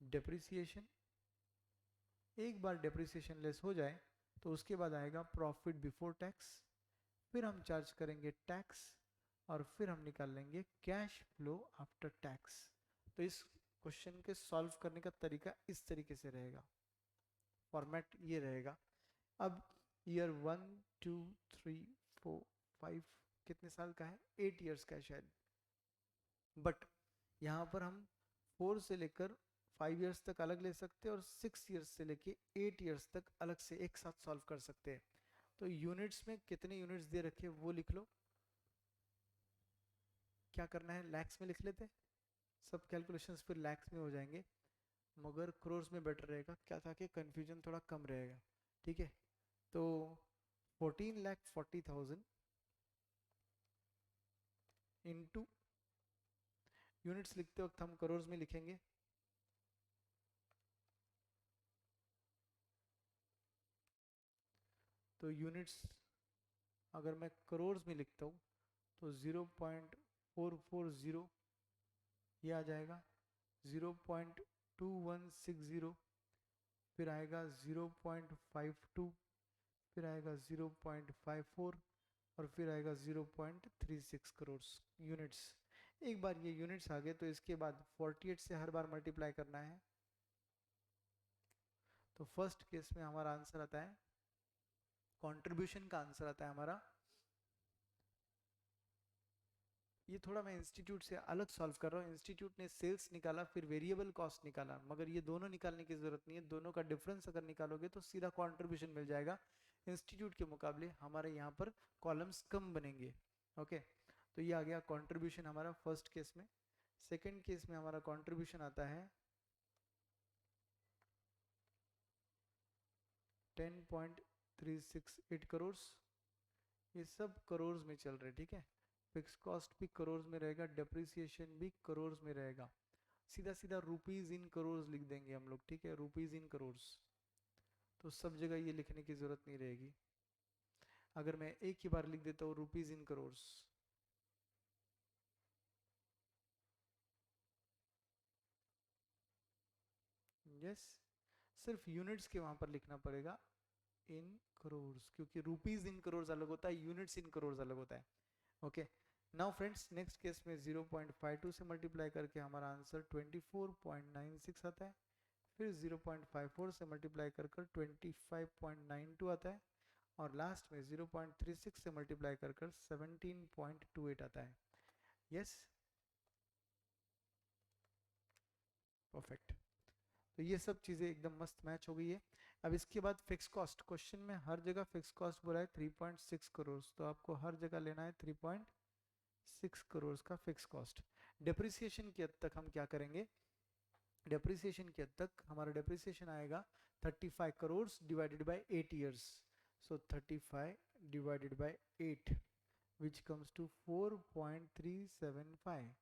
डेप्रिसिएशन। एक बार डेप्रिसिएशन लेस हो जाए तो उसके बाद आएगा प्रॉफिट बिफोर टैक्स, फिर हम चार्ज करेंगे टैक्स और फिर हम निकाल लेंगे कैश फ्लो आफ्टर टैक्स। तो इस क्वेश्चन के सॉल्व करने का तरीका इस तरीके से रहेगा, फॉर्मेट ये रहेगा। अब ईयर 1 2 3 4 5 कितने साल का है, 8 ईयर्स का है शायद, बट यहाँ पर हम 4 से लेकर 5 ईयर्स तक अलग ले सकते हैं और 6 ईयर्स से लेकर 8 ईयर्स तक अलग से एक साथ सॉल्व कर सकते हैं। तो यूनिट्स में कितने यूनिट्स दे रखे वो लिख लो, क्या करना है लैक्स में लिख लेते, सब कैलकुलेशंस फिर लैक्स में हो जाएंगे, मगर क्रोर्स में बेटर रहेगा क्या, ताकि कंफ्यूजन थोड़ा कम रहेगा। ठीक है, तो 14,40,000 इंटू, यूनिट्स लिखते वक्त हम करोड़ में लिखेंगे, तो यूनिट्स अगर मैं करोड़ में लिखता हूँ तो 0.440 ये आ जाएगा, 0.2160, फिर आएगा 0.52, फिर आएगा 0.54 और फिर आएगा 0.36 करोड़ यूनिट्स। एक बार ये यूनिट्स आ गए तो इसके बाद 48 से हर बार मल्टीप्लाई करना है। तो फर्स्ट केस में हमारा आंसर आता है, कंट्रीब्यूशन का आंसर आता है हमारा, ये थोड़ा मैं इंस्टीट्यूट से अलग सॉल्व कर रहा हूँ, इंस्टीट्यूट ने सेल्स निकाला फिर वेरिएबल कॉस्ट निकाला, मगर ये दोनों निकालने की जरूरत नहीं है, दोनों का डिफरेंस अगर निकालोगे तो सीधा कंट्रीब्यूशन मिल जाएगा। इंस्टीट्यूट के मुकाबले हमारे यहाँ पर कॉलम्स कम बनेंगे। ओके, तो ये आ गया कंट्रीब्यूशन हमारा फर्स्ट केस में। सेकेंड केस में हमारा कंट्रीब्यूशन आता है 10.368 करोड़, ये सब करोड़ में चल रहे, ठीक है, फिक्स कॉस्ट भी करोड़ में रहेगा, डेप्रिसिएशन भी करोड़ में रहेगा, सीधा सीधा रुपीज इन करोड़ लिख देंगे हम लोग, ठीक है, रुपीज इन करोड़, तो सब जगह ये लिखने की जरूरत नहीं रहेगी। अगर मैं एक ही बार लिख देता हूँ रुपीज इन करोड़, यस, सिर्फ यूनिट्स के वहां पर लिखना पड़ेगा इन करोड़, क्योंकि रुपीज इन करोड़ अलग होता है, यूनिट्स इन करोड़ अलग होता है। Okay, now friends next case में 0.52 से मल्टीप्लाई करके हमारा आंसर 24.96 आता है, फिर 0.54 से मल्टीप्लाई कर 25.92 आता है और लास्ट में 0.36 से मल्टीप्लाई कर 17.28 आता है। Yes, perfect. तो ये सब चीज़ें एकदम मस्त मैच हो गई है। अब इसके बाद फिक्स कॉस्ट, क्वेश्चन में हर जगह फिक्स कॉस्ट बोला है 3.6 करोड़, तो आपको हर जगह लेना है 3.6 करोड़ का फिक्स कॉस्ट। डेप्रिसिएशन की हद तक हम क्या करेंगे, डेप्रिसिएशन की हद तक हमारा डेप्रिसिएशन आएगा 35 crore divided by 8 years. So 35 divided by 8 which comes to 4.375।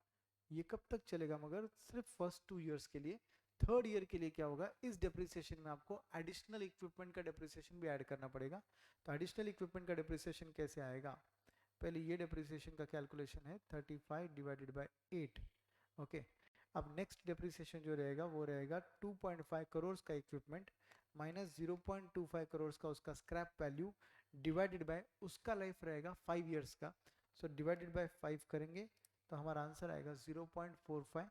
ये कब तक चलेगा, मगर सिर्फ फर्स्ट 2 ईयर्स के लिए। थर्ड ईयर के लिए क्या होगा, इस डेप्रिसिएशन में आपको एडिशनल इक्विपमेंट का डेप्रिसिएशन भी ऐड करना पड़ेगा। तो एडिशनल इक्विपमेंट का डेप्रिसिएशन कैसे आएगा, पहले ये डेप्रिसिएशन का कैलकुलेशन है 35 डिवाइडेड बाय 8। ओके, अब नेक्स्ट डेप्रिसिएशन जो रहेगा वो रहेगा 2.5 करोड़ का इक्विपमेंट माइनस 0.25 करोड़ का उसका स्क्रैप वैल्यू डिवाइडेड बाय उसका लाइफ रहेगा 5 ईयर्स का। सो डिवाइडेड बाय 5 करेंगे तो हमारा आंसर आएगा 0.45।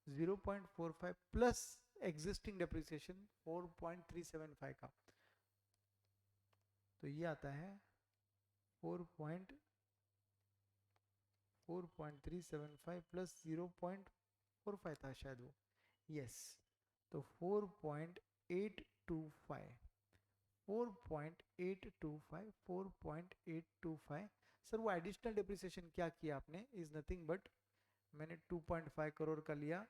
0.45 प्लस एग्जिस्टिंग डेप्रिसिएशन 4.375 का, तो ये आता है 4.375 प्लस 0.45 था शायद वो। यस, तो 4.825 4.825 सर वो एडिशनल डेप्रिसिएशन क्या किया आपने, इज नथिंग बट मैंने 2.5 करोड़ का लिया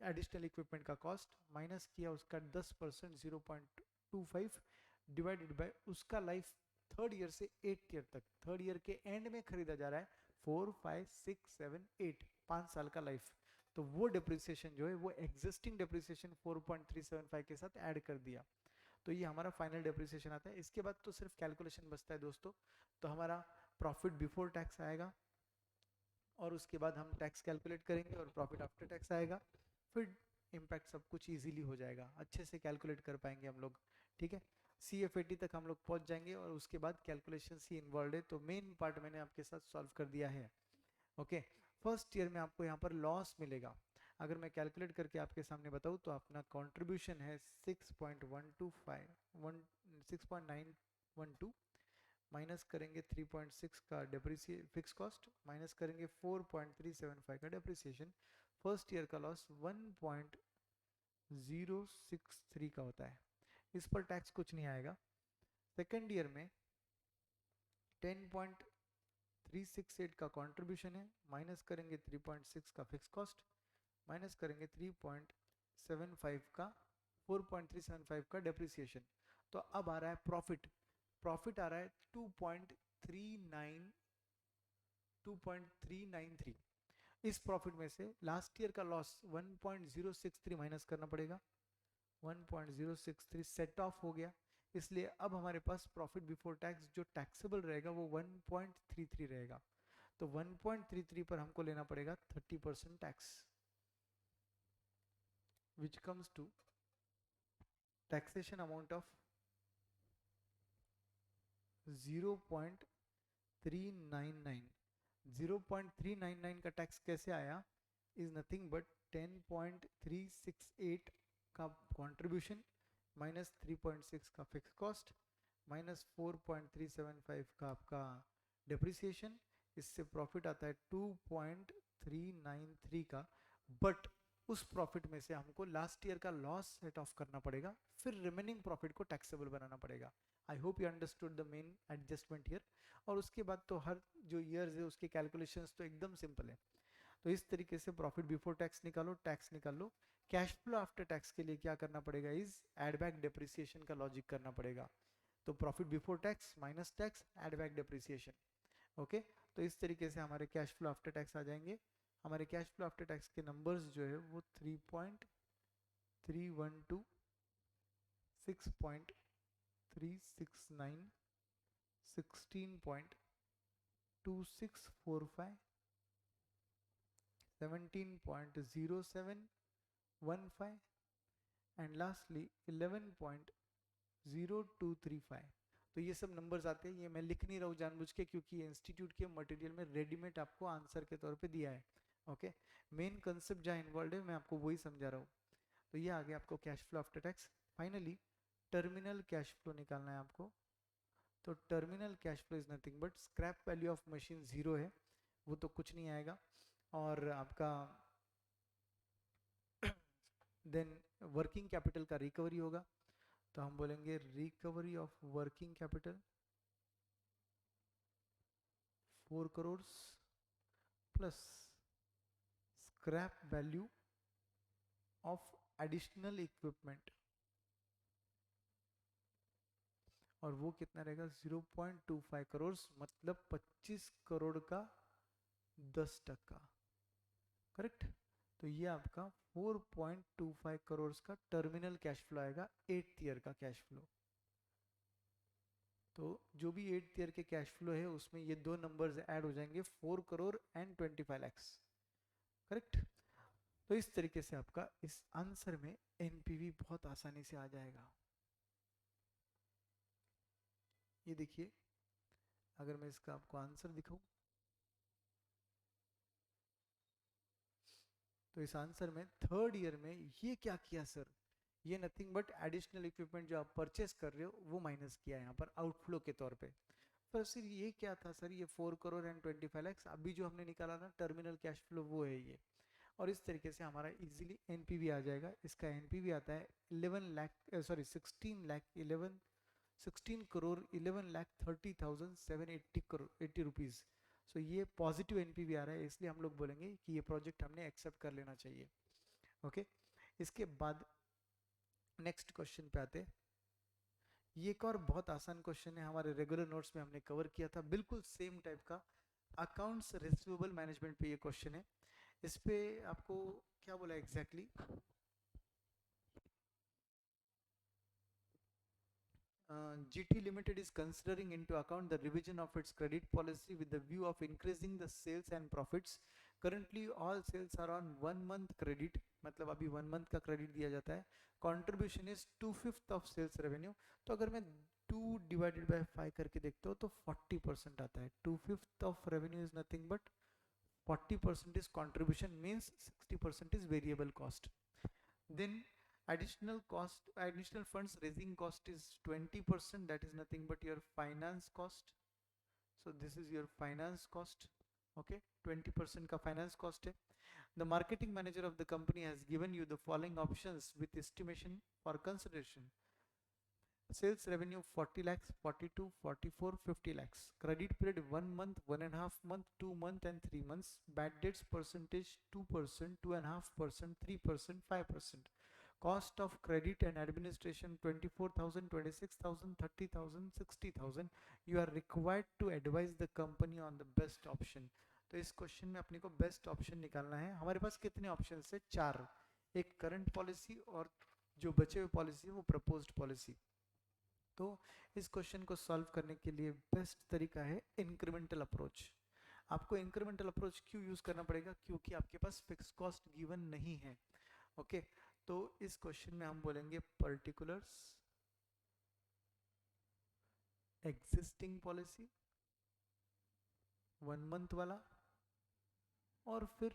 एडिशनल इक्विपमेंट का कॉस्ट, माइनस किया उसका 10% 0.25 डिवाइडेड बाय उसका लाइफ थर्ड ईयर से 8 ईयर तक, थर्ड ईयर के एंड में खरीदा जा रहा है 4 5 6 7 8 5 साल का लाइफ। तो वो डिप्रिसिएशन जो है वो एग्जिस्टिंग डिप्रिसिएशन 4.375 के साथ ऐड कर दिया, तो ये हमारा फाइनल डिप्रिसिएशन आता है। इसके बाद तो सिर्फ कैलकुलेशन बचता है दोस्तों। तो हमारा प्रॉफिट बिफोर टैक्स आएगा और उसके बाद हम टैक्स कैलकुलेट करेंगे और प्रॉफिट आफ्टर टैक्स आएगा, फिर इम्पैक्ट सब कुछ इजीली हो जाएगा, अच्छे से कैलकुलेट कर पाएंगे हम लोग। ठीक है, CFAT तक हम लोग पहुंच जाएंगे और उसके बाद कैलकुलेशन ही इन्वॉल्व है, तो मेन पार्ट मैंने आपके साथ सॉल्व कर दिया है। ओके, फर्स्ट ईयर में आपको यहाँ पर लॉस मिलेगा। अगर मैं कैलकुलेट करके आपके सामने बताऊँ तो अपना कंट्रीब्यूशन है 6.912 माइनस करेंगे 3.6 का डेप्रिसिएशन फिक्स कॉस्ट, माइनस करेंगे 4.375 का डेप्रिसिएशन। फर्स्ट ईयर का लॉस 1.063 का होता है, इस पर टैक्स कुछ नहीं आएगा। सेकेंड ईयर में 10.368 का कंट्रीब्यूशन है, माइनस करेंगे 3.6 का फिक्स कॉस्ट, माइनस करेंगे 3.75 का 4.375 का डेप्रिसिएशन। तो अब आ रहा है प्रॉफिट, प्रॉफिट आ रहा है 2.393। इस प्रॉफिट में से लास्ट ईयर का लॉस 1.063 माइनस करना पड़ेगा, 1.063 सेट ऑफ हो गया, इसलिए अब हमारे पास प्रॉफिट बिफोर टैक्स जो टैक्सेबल रहेगा वो 1.33 रहेगा। तो 1.33 पर हमको लेना पड़ेगा 30% tax, which comes to taxation amount of 0.399। 0.399 का टैक्स कैसे आया, इज नथिंग बट 10.368 का कंट्रीब्यूशन माइनस 3.6 का फिक्स कॉस्ट माइनस 4.375 का आपका डेप्रिसिएशन, इससे प्रॉफिट आता है 2.393 का। बट उस प्रॉफिट में से हमको लास्ट ईयर का लॉस सेट ऑफ करना पड़ेगा, फिर रिमेनिंग प्रॉफिट को टैक्सेबल बनाना पड़ेगा। आई hope you understood the main adjustment here. और उसके बाद तो हर जो ईयर्स है उसके कैलकुलेशंस तो एकदम सिंपल है। तो इस तरीके से प्रॉफिट बिफोर टैक्स निकालो, टैक्स निकाल लो। कैश फ्लो आफ्टर टैक्स के लिए क्या करना पड़ेगा, इज एड बैक डेप्रिसिएशन का लॉजिक करना पड़ेगा। तो profit before tax minus tax add back depreciation. Okay, तो इस तरीके से हमारे कैश फ्लो आफ्टर टैक्स आ जाएंगे। हमारे कैश फ्लो आफ्टर टैक्स के नंबर्स जो है वो 3.312, 6.369, 16.2645, 17.0715 एंड लास्टली 11.0235। तो ये सब नंबर्स आते हैं, ये मैं लिख नहीं रहा हूँ जानबूझ के क्योंकि इंस्टीट्यूट के मटेरियल में रेडीमेड आपको आंसर के तौर पे दिया है। ओके, मेन कंसेप्ट जहाँ इन्वॉल्व है मैं आपको वही समझा रहा हूँ। तो ये आ गया आपको cash flow after tax. Finally terminal cash flow निकालना है आपको। तो terminal cash flow is nothing but scrap value of machine zero है, वो तो कुछ नहीं आएगा। और आपका देन वर्किंग कैपिटल का रिकवरी होगा, तो हम बोलेंगे recovery of working capital 4 crore plus scrap value of additional equipment, और वो कितना रहेगा 0.25 करोड़, मतलब 25 करोड़ का 10%। करेक्ट। तो ये आपका 4.25 करोड़ का टर्मिनल कैश फ्लो आएगा 8th ईयर का कैश फ्लो। तो जो भी 8th ईयर के कैश फ्लो है उसमें ये दो नंबर्स ऐड हो जाएंगे, 4 करोड़ एंड 25 lakhs। करेक्ट। तो इस तरीके से आपका इस आंसर में एनपीवी बहुत आसानी से आ जाएगा। ये देखिए, अगर मैं इसका आपको आंसर दिखाऊं तो इस आंसर में 3rd ईयर में ये क्या किया सर, ये नथिंग बट एडिशनल इक्विपमेंट जो आप परचेस कर रहे हो वो माइनस किया है यहाँ पर आउटफ्लो के तौर पे। पर सर ये क्या था सर, ये 4 करोड़ एंड 25 lakhs अभी जो हमने निकाला ना टर्मिनल कैश फ्लो वो है ये। और इस तरीके से हमारा इजीली एनपीवी आ जाएगा। इसका एनपीवी आता है 11 लाख सॉरी 16 लाख 11 16 करोड़ 11 लाख 30,780 करोड़ 80 रुपीज़। सो ये पॉजिटिव एनपीवी आ रहा है, इसलिए हम लोग बोलेंगे कि ये प्रोजेक्ट हमने एक्सेप्ट कर लेना चाहिए। ओके। इसके बाद नेक्स्ट क्वेश्चन पे आते हैं। ये एक और बहुत आसान क्वेश्चन है, हमारे रेगुलर नोट्स में हमने कवर किया था, बिल्कुल सेम टाइप का। अकाउंट्स रिसीवेबल मैनेजमेंट पे ये क्वेश्चन है। इस पे आपको क्या बोला exactly exactly? GT Limited is considering into account the revision of its credit policy with the view of increasing the sales and profits. Currently all sales are on 1 month credit, मतलब अभी 1 month का credit दिया जाता है। Contribution is 2/5 of sales revenue। तो अगर मैं 2 divided by 5 करके देखता हूँ तो 40% आता है। 2/5 of revenue is nothing but 40% is contribution, means 60% is variable cost. Then additional cost, additional funds raising cost is 20%, that is nothing but your finance cost. So this is your finance cost. Okay, 20% का finance cost है। The marketing manager of the company has given you the following options with estimation for consideration. Sales revenue 40 lakhs, 42, 44, 50 lakhs. Credit period 1 month, 1.5 month, 2 month and 3 months. Bad debts percentage 2%, 2.5%, 3%, 5%. Cost of credit and administration 24,000, 26,000, 30,000, 60,000. You are required to advise the company on the best option. तो इस question में अपने को best option निकालना है। हमारे पास कितने option है? 4। एक करंट पॉलिसी और जो बचे हुए पॉलिसी है वो प्रपोज्ड पॉलिसी। तो इस क्वेश्चन को सॉल्व करने के लिए बेस्ट तरीका है इंक्रीमेंटल अप्रोच। आपको इंक्रीमेंटल अप्रोच क्यों यूज करना पड़ेगा? क्योंकि आपके पास फिक्स कॉस्ट गिवन नहीं है। ओके, तो इस क्वेश्चन में हम बोलेंगे पर्टिकुलर्स एग्जिस्टिंग पॉलिसी 1 मंथ वाला, और फिर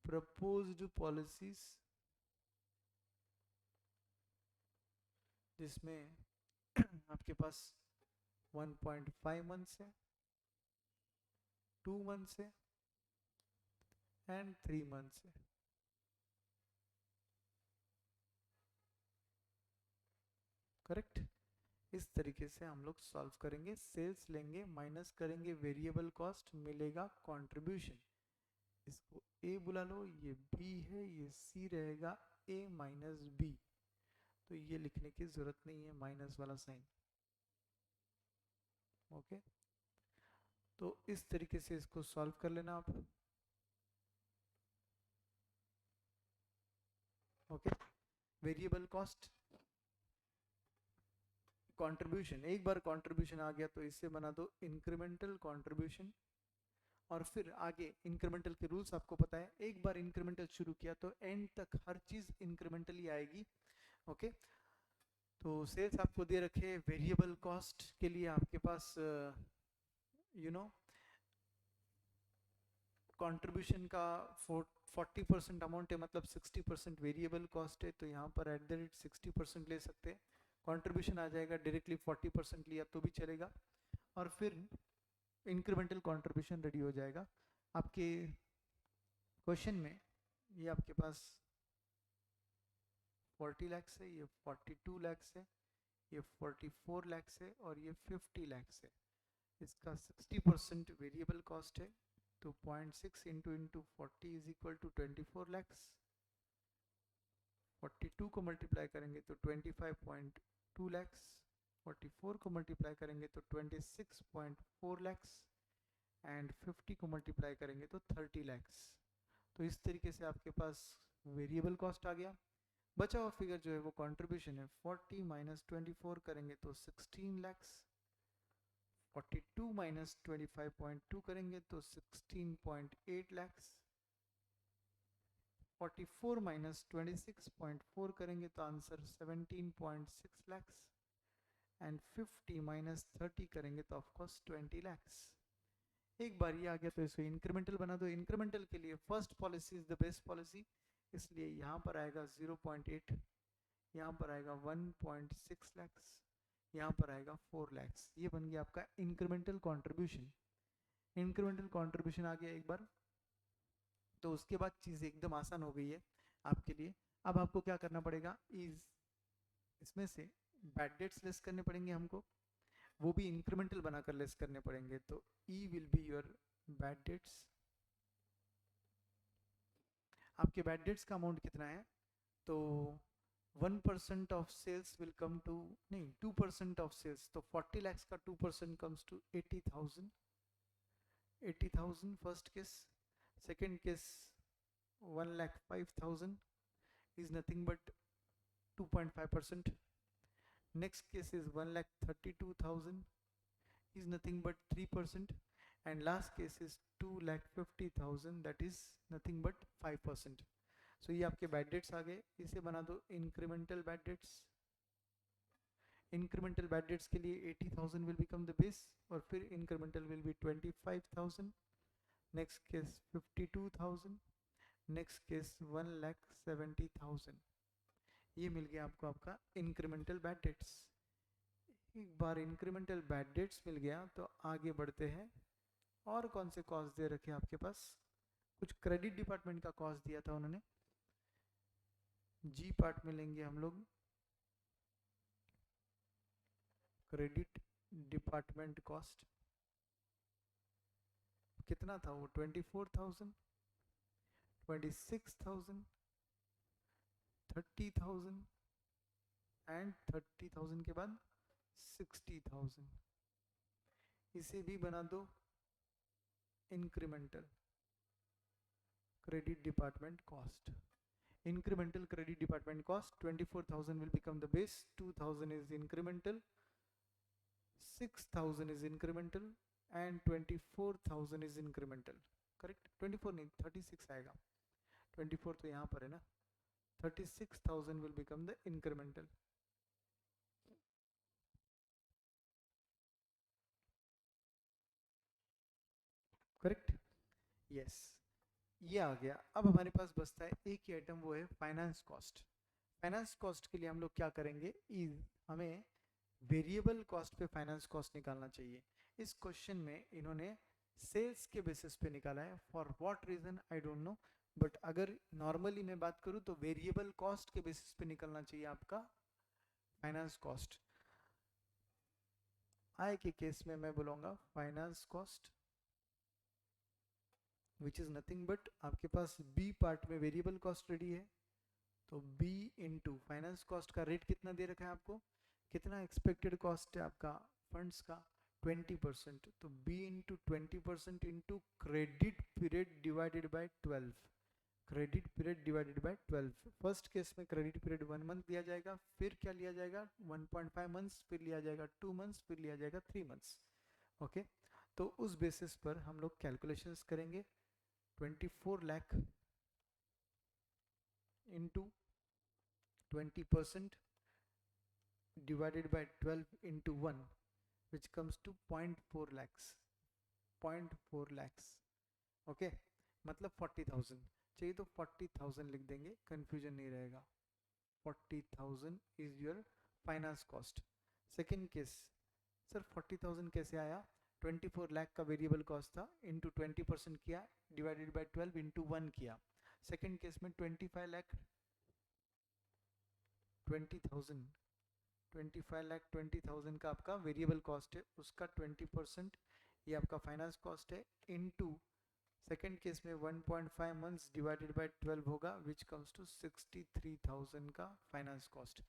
प्रपोज्ड पॉलिसीज जिसमें आपके पास 1.5 मंथ्स है, 2 मंथ्स है एंड 3 मंथ्स है। करेक्ट। इस तरीके से हम लोग सॉल्व करेंगे। सेल्स लेंगे, माइनस करेंगे वेरिएबल कॉस्ट, मिलेगा कंट्रीब्यूशन। इसको ए बुला लो, ये बी है, ये सी रहेगा, ए माइनस बी। तो ये लिखने की जरूरत नहीं है माइनस वाला साइन। ओके, तो इस तरीके से इसको सॉल्व कर लेना आप। ओके, वेरिएबल कॉस्ट कंट्रीब्यूशन, एक बार कंट्रीब्यूशन आ गया तो इससे बना दो इंक्रीमेंटल कंट्रीब्यूशन। और फिर आगे इंक्रीमेंटल के रूल्स आपको पता है, एक बार इंक्रीमेंटल शुरू किया तो एंड तक हर चीज इंक्रीमेंटली आएगी। ओके, तो सेल्स आपको दे रखे, वेरिएबल कॉस्ट के लिए आपके पास कंट्रीब्यूशन का 40% अमाउंट है, मतलब 60% वेरिएबल कॉस्ट है, तो यहाँ पर एट द रेट 60% ले सकते हैं। कंट्रीब्यूशन आ जाएगा डायरेक्टली 40% लिया तो भी चलेगा, और फिर इंक्रीमेंटल कंट्रीब्यूशन रेडी हो जाएगा आपके क्वेश्चन में। ये आपके पास 40 lakhs है, ये 42 lakhs है, ये 44 lakhs है और ये 50 lakhs है। इसका 60% वेरिएबल कॉस्ट है, तो 0.6 into 40 is equal to 24 lakhs। 42 को मल्टीप्लाई करेंगे तो 25.2 lakhs, 44 को मल्टीप्लाई करेंगे तो 26.4 lakhs एंड 50 को मल्टीप्लाई करेंगे तो 30 lakhs। तो इस तरीके से आपके पास वेरिएबल कॉस्ट आ गया। बचा हुआ फिगर जो है वो कंट्रीब्यूशन है, 40 माइनस 24 करेंगे तो 16 lakhs, 42 माइनस 25.2 करेंगे तो 16.8 lakhs, 44 माइनस 26.4 करेंगे तो आंसर 17.6 lakhs एंड 50 माइनस 30 करेंगे तो ऑफकोर्स 20 lakhs। एक बार ये आ गया तो इसको इंक्रीमेंटल बना दो। इंक्रीमेंटल के लिए first policy is the best policy, इसलिए यहाँ पर आएगा 0.8, यहाँ पर आएगा 1.6 lakhs, यहाँ पर आएगा 4 lakhs। ये बन गया आपका इंक्रीमेंटल कंट्रीब्यूशन। इंक्रीमेंटल कंट्रीब्यूशन आ गया एक बार, तो उसके बाद चीज़ एकदम आसान हो गई है आपके लिए। अब आपको क्या करना पड़ेगा, इसमें से बैड डेट्स लेस करने पड़ेंगे हमको, वो भी इंक्रीमेंटल बनाकर लेस करने पड़ेंगे। तो E will be your bad debts. आपके बैड डेट्स का अमाउंट कितना है, तो 1% of sales will come to, नहीं 2% ऑफ सेल्स, तो 40 lakhs का 2% comes to 80,000। 80,000 first case. Second case 1,05,000 is nothing but 2.5%. Next case is 1,32,000 is nothing but 3%, and last case is 2,50,000 that is nothing but 5%. So ये आपके bad dates आ गए, इसे बना दो incremental bad dates. Incremental bad dates के लिए 80,000 will become the base, और फिर incremental will be 25,000, next case 52,000, next case 1,70,000। ये मिल गया आपको आपका इंक्रीमेंटल बैड डेट्स। एक बार इंक्रीमेंटल बैड डेट्स मिल गया तो आगे बढ़ते हैं। और कौन से कॉस्ट दे रखे आपके पास, कुछ क्रेडिट डिपार्टमेंट का कॉस्ट दिया था उन्होंने, जी पार्ट में लेंगे हम लोग क्रेडिट डिपार्टमेंट कॉस्ट। कितना था वो, 24,000, 26,000, 30,000 एंड 30,000 के बाद 60,000। इसे भी बना दो incremental credit department cost. incremental credit department cost 24,000 will become the base, 2,000 is incremental, 6,000 is incremental and 24,000 is incremental। Correct, 24 नहीं 36 आएगा, 24 तो यहाँ पर है ना। 36,000 will become the incremental। Correct, yes, ये आ गया। अब हमारे पास बचता है एक ही आइटम, वो है फाइनेंस कॉस्ट। फाइनेंस कॉस्ट के लिए हम लोग क्या करेंगे, हमें वेरिएबल कॉस्ट पे फाइनेंस कॉस्ट निकालना चाहिए। इस क्वेश्चन में इन्होंने सेल्स के बेसिस पे निकाला है, for what reason I don't know, but अगर नॉर्मली मैं बात करूँ तो वेरिएबल कॉस्ट के बेसिस पे निकलना चाहिए आपका फाइनेंस कॉस्ट। आय के केस में मैं बोलूँगा finance cost which is nothing but, आपके पास बी पार्ट में वेरिएबल कॉस्ट रेडी है, तो बी इंटू फाइनेंस कॉस्ट का रेट कितना दे रखा है आपको, कितना एक्सपेक्टेड कॉस्ट है आपका फंड्स का 20%, तो B into 20% into credit period divided by 12। Credit period divided by 12। First case में क्रेडिट पीरियड 1 मंथ लिया जाएगा, फिर क्या लिया जाएगा 1.5 मंथ्स, फिर लिया जाएगा 2 मंथ्स, फिर लिया जाएगा 3 मंथ्स। ओके, तो उस बेसिस पर हम लोग कैलकुलेशंस करेंगे। 24 lakh into 20% divided by 12 into 1 which comes to 0.4 lakhs। 0.4 lakhs, okay, मतलब 40,000 चाहिए तो 40,000 लिख देंगे, कंफ्यूजन नहीं रहेगा। 40,000 is your finance cost. Second case, sir 40,000 कैसे आया? 24 लाख का वेरिएबल कॉस्ट था, इंटू 20% किया, डिवाइडेड बाय 12 इंटू 1 किया। सेकेंड केस में 25 लाख 20,000 25 लाख 20,000 का आपका वेरिएबल कॉस्ट है, उसका 20% ये आपका फाइनेंस कॉस्ट है, इनटू सेकेंड केस में 1.5 मंथ्स डिवाइडेड बाय 12 होगा, विच कम्स टू 63,000 का finance cost.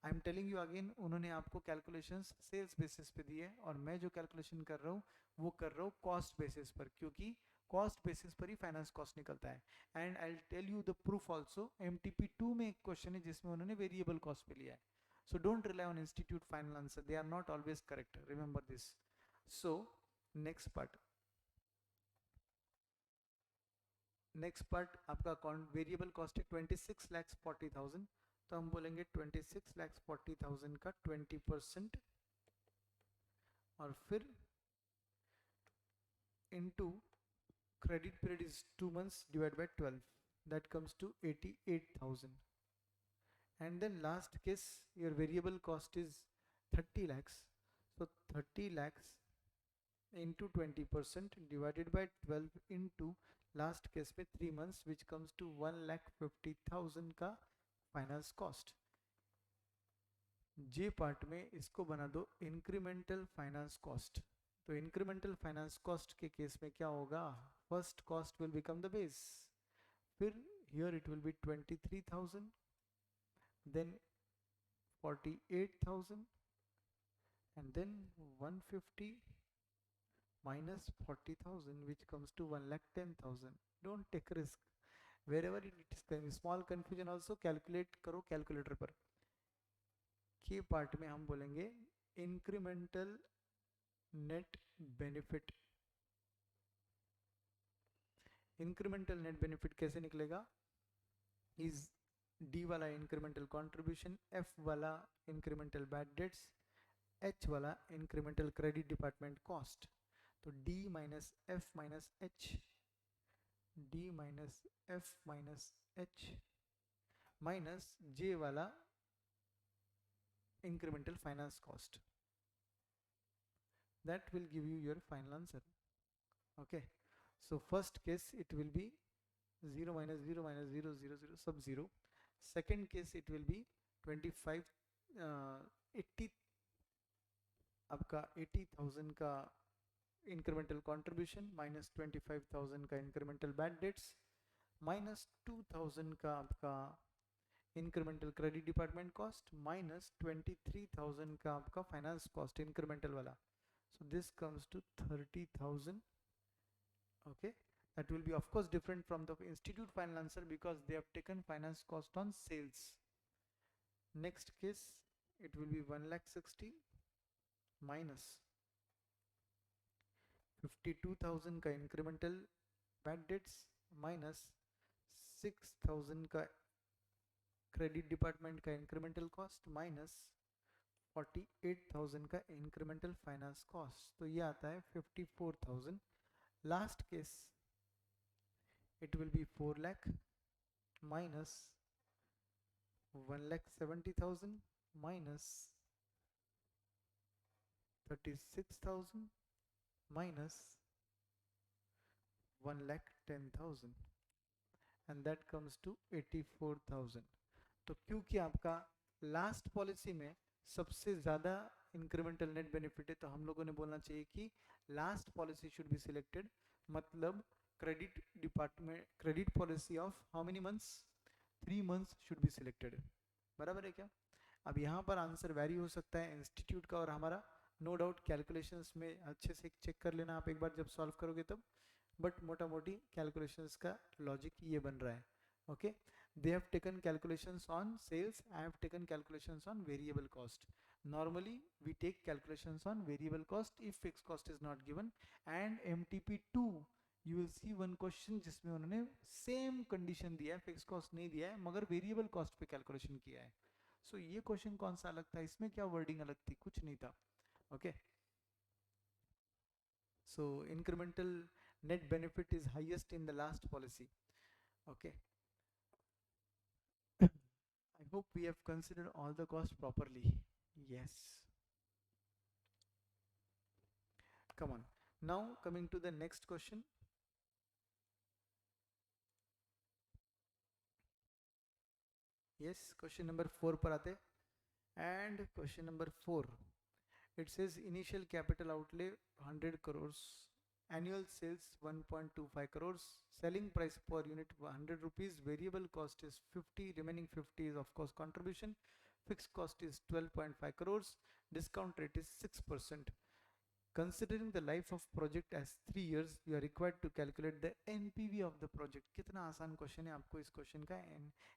I am telling you again, उन्होंने आपको कैलकुलेशंस सेल्स बेसिस पे दिए और मैं जो कैलकुलेशन कर रहा हूँ वो कर रहा हूँ कॉस्ट बेसिस पर, क्योंकि कॉस्ट बेसिस पर ही फाइनेंस कॉस्ट निकलता है। And I tell you the proof also, MTP2 में एक क्वेश्चन है जिसमें उन्होंने वेरिएबल कॉस्ट पे लिया है। So don't rely on institute final answer, they are not always correct, remember this. So next part आपका वेरिएबल कॉस्ट है 26,40,000, तो हम बोलेंगे 26,40,000 का 20% और फिर into credit period is 2 months divided by 12, that comes to 88,000. And then last case, your variable cost is 30 lakhs, so 30 lakhs into 20% divided by 12 into last case में 3 months, which comes to 1,50,000 का finance cost. जे part में इसको बना दो incremental finance cost. तो incremental finance cost के case में क्या होगा? First cost will become the base, फिर here it will be 23,000, then 48,000, and then 150 minus 40,000, which comes to 1,10,000. Don't take risk. Wherever it is small confusion also calculate करो calculator पर। K part में हम बोलेंगे incremental net benefit. Incremental net benefit कैसे निकलेगा? Is D वाला incremental contribution, F वाला incremental bad debts, H वाला इंक्रीमेंटल क्रेडिट डिपार्टमेंट कॉस्ट। तो D minus F minus H, D minus F minus H minus J वाला incremental finance cost, that will give you your final answer. Okay, so first case it will be 0 minus 0 minus 0 0 0 sub 0. Second case it will be 25 80 आपका 80,000 का incremental contribution minus 25,000 का incremental bad debts minus 2,000 का आपका incremental credit department cost minus 23,000 का आपका finance cost incremental वाला, so this comes to 30,000. okay, that will be of course different from the institute final answer because they have taken finance cost on sales. Next case it will be 1,60,000 minus 52,000 का incremental bad dates minus 6,000 का credit department का incremental cost minus 48,000 का incremental finance cost, तो ये आता है 54,000. Last case it will be 4 lakh minus 1,70,000 minus 36,000 minus 1,10,000 and that comes to 84,000. तो क्योंकि आपका लास्ट पॉलिसी में सबसे ज़्यादा इंक्रीमेंटल नेट बेनिफिट है, तो हम लोगों ने बोलना चाहिए कि last policy should be selected, मतलब credit department credit policy of how many months, 3 months should be selected. बराबर है क्या? अब यहाँ पर आंसर वैरी हो सकता है इंस्टीट्यूट का और हमारा, नो डाउट कैलकुलेशंस में अच्छे से चेक कर लेना आप एक बार जब सॉल्व करोगे तब, बट मोटा मोटी कैलकुलेशंस का लॉजिक ये बन रहा है. okay, they have taken calculations on sales, I have taken calculations on variable cost. Normally we take calculations on variable cost if fixed cost is not given, and MTP2 you will see one question जिसमें उन्होंने same condition दिया है, fix cost नहीं दिया है मगर variable cost पे calculation किया है. सो ये क्वेश्चन कौन सा अलग था, इसमें क्या वर्डिंग अलग थी? कुछ नहीं था. Okay, so incremental net benefit is highest in the last policy. okay, I hope we have considered all the costs properly. Yes. Come on. Now coming to the next question. Yes, question number 4 पर आते. And question number 4, it says initial capital outlay 100 crores, annual sales 1.25 crores, selling price per unit 100 rupees, variable cost is 50, remaining 50 is of course contribution, fixed cost is 12.5 crores, discount rate is 6%. Considering the life of project as 3 years, you are required to calculate the NPV of the project. कितना आसान question है, आपको इस question का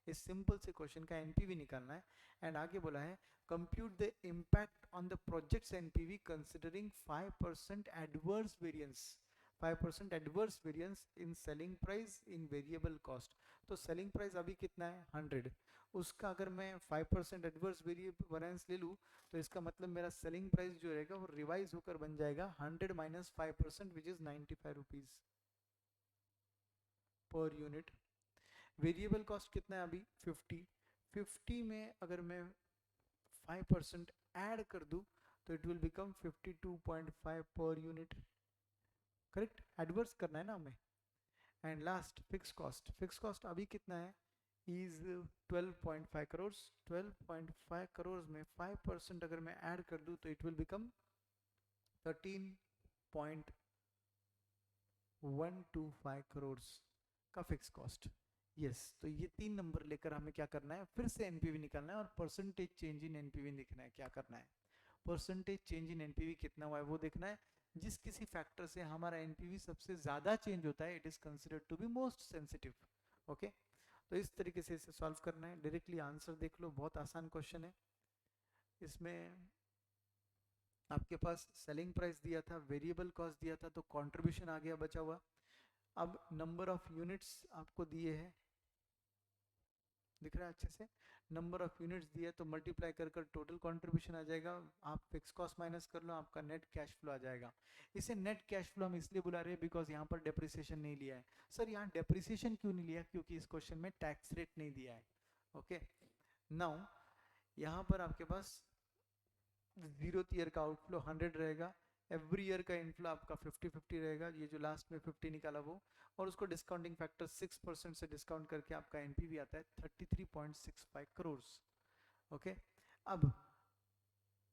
इस simple से question का NPV निकालना है. एंड आगे बोला है compute the impact on the projects NPV considering 5% adverse variance, 5% adverse variance in selling price in variable cost. तो सेलिंग प्राइस अभी कितना है 100, उसका अगर मैं 5% एडवर्स वेरिएंस ले लूँ तो इसका मतलब मेरा सेलिंग प्राइस जो रहेगा वो रिवाइज होकर बन जाएगा 100 minus 5% which is 95 rupees per unit. Variable cost कितना है अभी 50, 50 में अगर मैं 5% ऐड कर दूं तो it will become 52.5 per unit. Correct, adverse करना है ना हमें. And last fix cost, fix cost अभी कितना है इज 12.5 करोड़. 12.5 करोड़ में 5% अगर मैं ऐड कर दूं तो इट विल बिकम 13.125 करोड़ का फिक्स कॉस्ट. यस, तो ये 3 नंबर लेकर हमें क्या करना है, फिर से एनपीवी निकालना है और परसेंटेज चेंज इन एनपीवी देखना है. क्या करना है, परसेंटेज चेंज इन एनपीवी कितना हुआ है वो देखना है. जिस किसी फैक्टर से हमारा एनपीवी सबसे ज्यादा चेंज होता है it is considered to be most sensitive. Okay, तो इस तरीके से इसे सॉल्व करना है. डायरेक्टली आंसर देख लो, बहुत आसान क्वेश्चन है. इसमें आपके पास सेलिंग प्राइस दिया था, वेरिएबल कॉस्ट दिया था, तो कंट्रीब्यूशन आ गया बचा हुआ. अब नंबर ऑफ यूनिट्स आपको दिए हैं, दिख रहा है अच्छे से, नंबर ऑफ यूनिट्स दिए तो मल्टीप्लाई कर कर टोटल कंट्रीब्यूशन आ जाएगा. आप फिक्स कॉस्ट माइनस कर लो, आपका नेट कैश फ्लो आ जाएगा. इसे नेट कैश फ्लो हम इसलिए बुला रहे हैं बिकॉज यहाँ पर डेप्रिसिएशन नहीं लिया है. सर यहाँ डेप्रिसिएशन क्यों नहीं लिया, क्योंकि इस क्वेश्चन में टैक्स रेट नहीं दिया है. ओके, नाउ यहाँ पर आपके पास जीरो ईयर का आउटफ्लो 100 रहेगा, एवरी ईयर का इनफ्लो आपका 50-50 रहेगा, ये जो लास्ट में 50 निकाला वो, और उसको डिस्काउंटिंग फैक्टर 6% से डिस्काउंट करके आपका एनपीवी आता है 33.65 करोड़. ओके, अब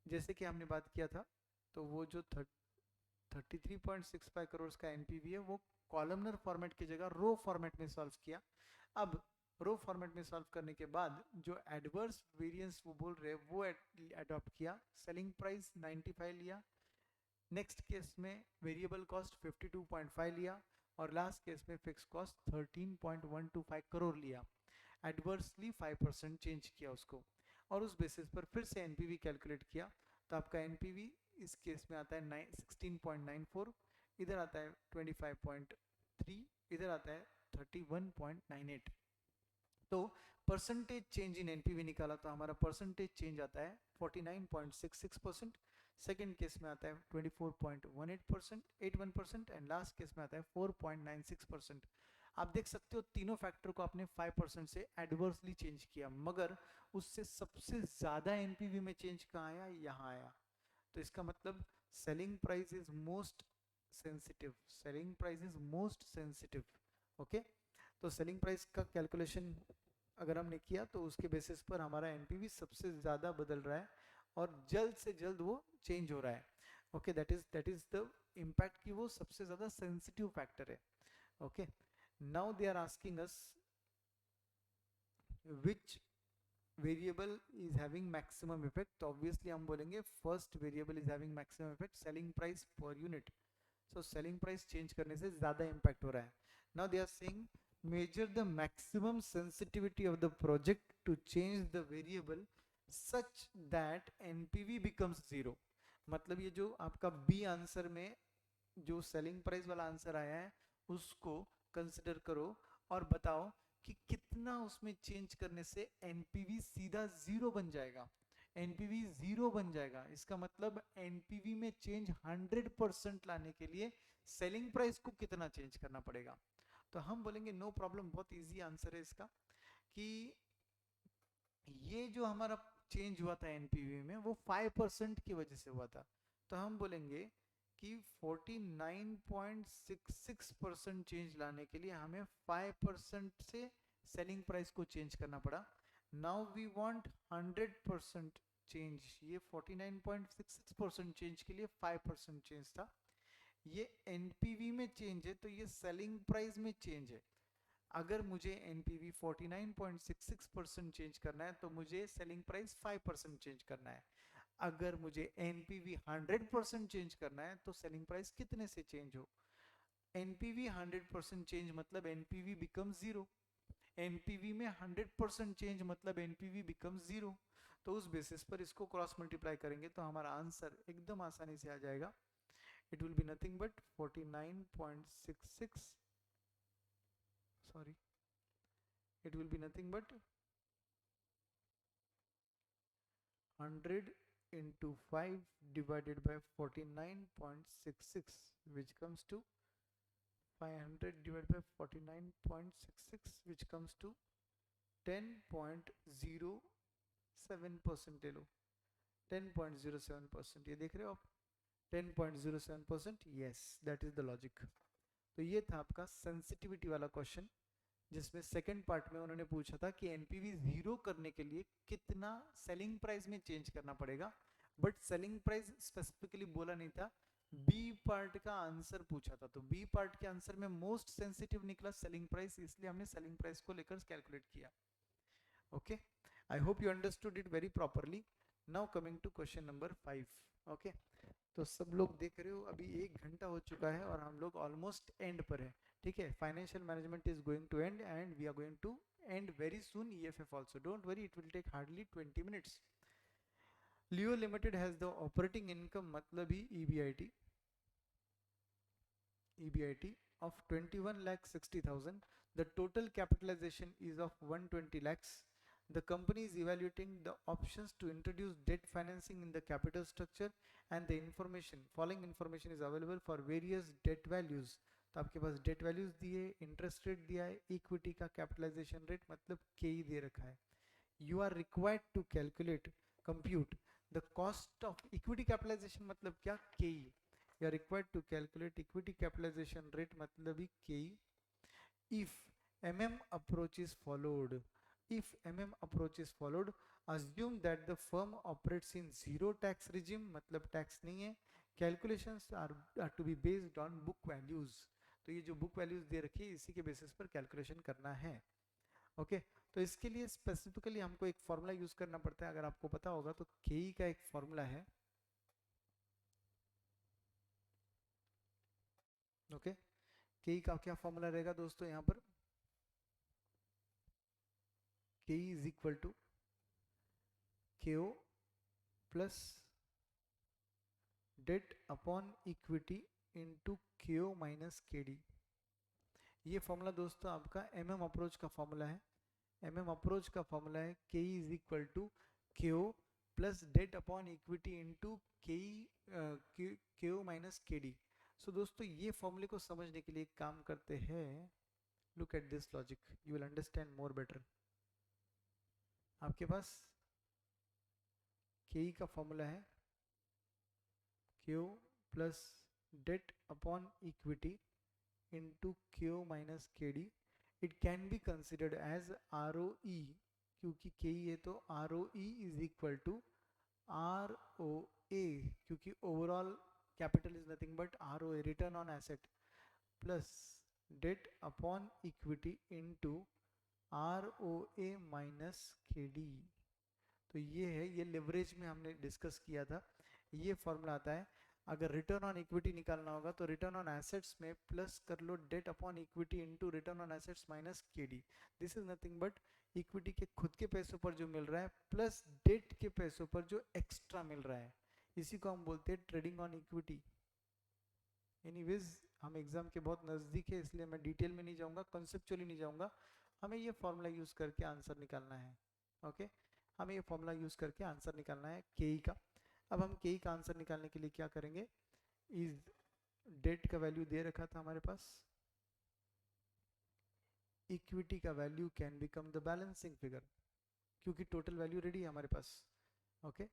जैसे कि हमने बात किया था तो वो जो 33.65 करोड़ का एनपीवी है वो कॉलमनर फॉर्मेट की जगह रो फॉर्मेट में सॉल्व किया. अब रो फॉर्मेट में सॉल्व करने के बाद जो एडवर्स वेरिएंस वो बोल रहे हैं वो अडॉप्ट किया. सेलिंग प्राइस 95 लिया, नेक्स्ट केस में वेरिएबल कॉस्ट 52.5 लिया, और लास्ट केस में फिक्स कॉस्ट 13.125 करोड़ लिया. एडवर्सली 5% चेंज किया उसको, और उस बेसिस पर फिर से एनपीवी कैलकुलेट किया. तो आपका एनपीवी इस केस में आता है 16.94, इधर आता है 25.3, इधर आता है 31.98. तो परसेंटेज चेंज इन एनपीवी निकाला तो हमारा परसेंटेज चेंज आता है 49.66%. सेकेंड केस में आता है 24.18%, 81%, एंड लास्ट केस में आता है 4.96%. आप देख सकते हो तीनों फैक्टर को आपने 5% से एडवर्सली चेंज किया, मगर उससे सबसे ज्यादा एनपीवी में चेंज कहाँ आया, यहाँ आया. तो इसका मतलब selling price is most sensitive, selling price is most sensitive. Okay, तो सेलिंग प्राइस का कैलकुलेशन अगर हमने किया तो उसके बेसिस पर हमारा एनपीवी सबसे ज़्यादा बदल रहा है और जल्द से जल्द वो चेंज हो रहा है. Okay, that is the impact की वो सबसे ज़्यादा सेंसिटिव फैक्टर है. Okay, now they are asking us which variable is having maximum effect. तो ऑब्वियसली हम बोलेंगे first variable is having maximum effect, selling price per unit. So selling price change करने से ज़्यादा इम्पैक्ट हो रहा है. Now they are saying measure the maximum sensitivity of the project to change the variable such that NPV becomes zero. मतलब ये जो आपका बी आंसर में जो सेलिंग प्राइस वाला आंसर आया है उसको कंसिडर करो और बताओ कि कितना उसमें चेंज करने से एनपीवी सीधा जीरो बन जाएगा. एनपीवी जीरो बन जाएगा, इसका मतलब एनपीवी में चेंज 100% लाने के लिए सेलिंग प्राइस को कितना चेंज करना पड़ेगा. तो हम बोलेंगे नो प्रॉब्लम, बहुत इजी आंसर है इसका, कि ये जो हमारा चेंज हुआ था एनपीवी में वो 5% की वजह से हुआ था। तो हम बोलेंगे कि 49.66% चेंज लाने के लिए हमें 5% से सेलिंग प्राइस को चेंज करना पड़ा। Now we want 100% change. ये 49.66% चेंज के लिए 5% चेंज था। ये एनपीवी में चेंज है तो ये सेलिंग प्राइस में चेंज है। अगर मुझे एनपीवी 49.66% चेंज करना है तो मुझे सेलिंग प्राइस 5% चेंज करना है। अगर मुझे एनपीवी 100% चेंज करना है तो सेलिंग प्राइस कितने से चेंज हो। एनपीवी 100% चेंज मतलब एनपीवी बिकम जीरो। एनपीवी में 100% चेंज मतलब एनपीवी बिकम जीरो। तो उस बेसिस पर इसको क्रॉस मल्टीप्लाई करेंगे तो हमारा आंसर एकदम आसानी से आ जाएगा। It will be nothing but 49.66, sorry, it will be nothing but 100 into 5 divided by 49.66, which comes to 500 divided by 49.66, which comes to 10.07% ले लो। 10.07% ये देख रहे हो आप, 10.07%। yes, that is the logic। तो ये था आपका सेंसिटिविटी वाला क्वेश्चन, जिसमें सेकंड पार्ट में उन्होंने पूछा था कि एनपीवी जीरो करने के लिए कितना सेलिंग प्राइस में चेंज करना पड़ेगा, बट सेलिंग प्राइस स्पेसिफिकली बोला नहीं था। बी पार्ट का आंसर पूछा था, तो बी पार्ट के आंसर में मोस्ट सेंसिटिव निकला सेलिंग प्राइस, इसलिए हमने सेलिंग प्राइस को लेकर कैलकुलेट किया। Okay, I hope you understood it very properly. Now coming to question number 5। Okay, तो सब लोग देख रहे हो अभी 1 घंटा हो चुका है और हम लोग ऑलमोस्ट एंड पर है। ठीक है, financial management is going to end and we are going to end very soon EFF also. Don't worry, it will take hardly 20 minutes. Leo limited has the operating income मतलब ही EBIT of 21,60,000. The total capitalization is of 120 lakhs. The company is evaluating the options to introduce debt financing in the capital structure and the following information is available for various debt values. तो आपके पास date values दिए, interest rate दिया है, equity का capitalisation rate मतलब के दे रखा है। You are required to calculate compute the cost of equity capitalisation मतलब क्या, के। You are required to calculate equity capitalization rate मतलब ही KE if approach is followed. If approach is followed, assume that the firm operates in zero tax regime मतलब tax नहीं है। Calculations are to be based on book values। तो ये जो book values दे रखी है इसी के बेसिस पर कैलकुलेशन करना है। ओके, तो इसके लिए स्पेसिफिकली हमको एक फॉर्मूला यूज करना पड़ता है। अगर आपको पता होगा तो KE का एक फॉर्मूला है। ओके, के का क्या फॉर्मूला रहेगा दोस्तों, यहाँ पर K is equal to KO plus debt upon equity into KO minus KD। ये फॉर्मूला दोस्तों आपका अप्रोच का फॉर्मूला है। अप्रोच का फॉर्मूला है K is equal to KO plus debt upon equity into KO minus KD। सो दोस्तों ये फॉर्मूले को समझने के लिए एक काम करते हैं, look at this logic, you will understand more better. आपके पास के का फॉर्मूला है Q plus debt upon equity into Q minus KD। It can be considered as ROE, क्योंकि के है तो ROE is equal to ROA, क्योंकि overall capital is nothing but ROA, return on asset, plus debt upon equity into ROA minus KD। तो ये है, ये leverage में हमने डिस्कस किया था। ये फॉर्मूला आता है, अगर रिटर्न ऑन इक्विटी निकालना होगा तो रिटर्न ऑन एसेट्स में प्लस कर लो debt upon equity into return on assets minus KD। This is nothing but equity के खुद के पैसों पर जो मिल रहा है प्लस डेट के पैसों पर जो एक्स्ट्रा मिल रहा है, इसी को हम बोलते हैं ट्रेडिंग ऑन इक्विटी। एनीवेज हम एग्जाम के बहुत नज़दीक है इसलिए मैं डिटेल में नहीं जाऊंगा, कॉन्सेप्चुअली नहीं जाऊंगा। हमें ये फॉर्मूला यूज करके आंसर निकालना है। ओके, हमें ये फॉर्मूला यूज करके आंसर निकालना है के का। अब हम के का आंसर निकालने के लिए क्या करेंगे, इस डेट का वैल्यू दे रखा था हमारे पास, इक्विटी का value can become the balancing figure, क्योंकि टोटल वैल्यू रेडी है हमारे पास। ओके।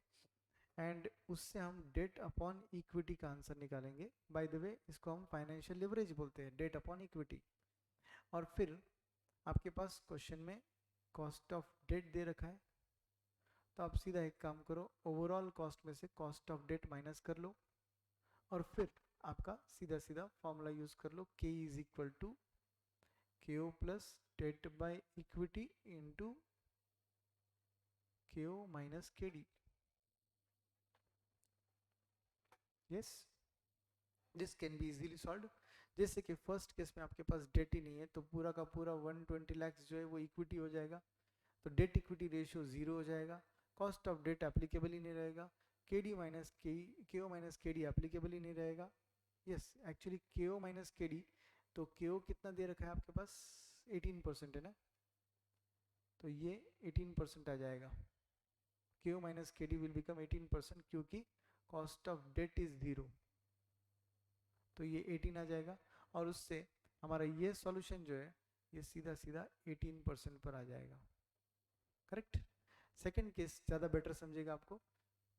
एंड उससे हम डेट अपॉन इक्विटी का आंसर निकालेंगे। बाय द वे इसको हम फाइनेंशियल लिवरेज बोलते हैं, डेट अपॉन इक्विटी। और फिर आपके पास क्वेश्चन में कॉस्ट ऑफ डेट दे रखा है, तो आप सीधा एक काम करो, ओवरऑल कॉस्ट में से कॉस्ट ऑफ डेट माइनस कर लो, और फिर आपका सीधा सीधा फॉर्मूला यूज कर लो, K is equal to KO plus debt by equity into KO minus KD। Yes, this can be easily solve. जैसे कि फर्स्ट केस में आपके पास डेट ही नहीं है, तो पूरा का पूरा 120 लाख जो है वो इक्विटी हो जाएगा, तो डेट इक्विटी रेशियो 0 हो जाएगा, कॉस्ट ऑफ डेट एप्लीकेबल ही नहीं रहेगा, KD माइनस KO माइनस KD एप्लीकेबल ही नहीं रहेगा। Yes, actually KO minus KD, तो KO कितना दे रखा है आपके पास, 18% है ना, तो ये 18% आ जाएगा। KO minus KD will become 18% क्योंकि कॉस्ट ऑफ डेट इज 0, तो ये 18 आ जाएगा। और उससे हमारा ये सॉल्यूशन जो है ये सीधा सीधा 18% पर आ जाएगा। करेक्ट। सेकंड केस ज़्यादा बेटर समझेगा आपको।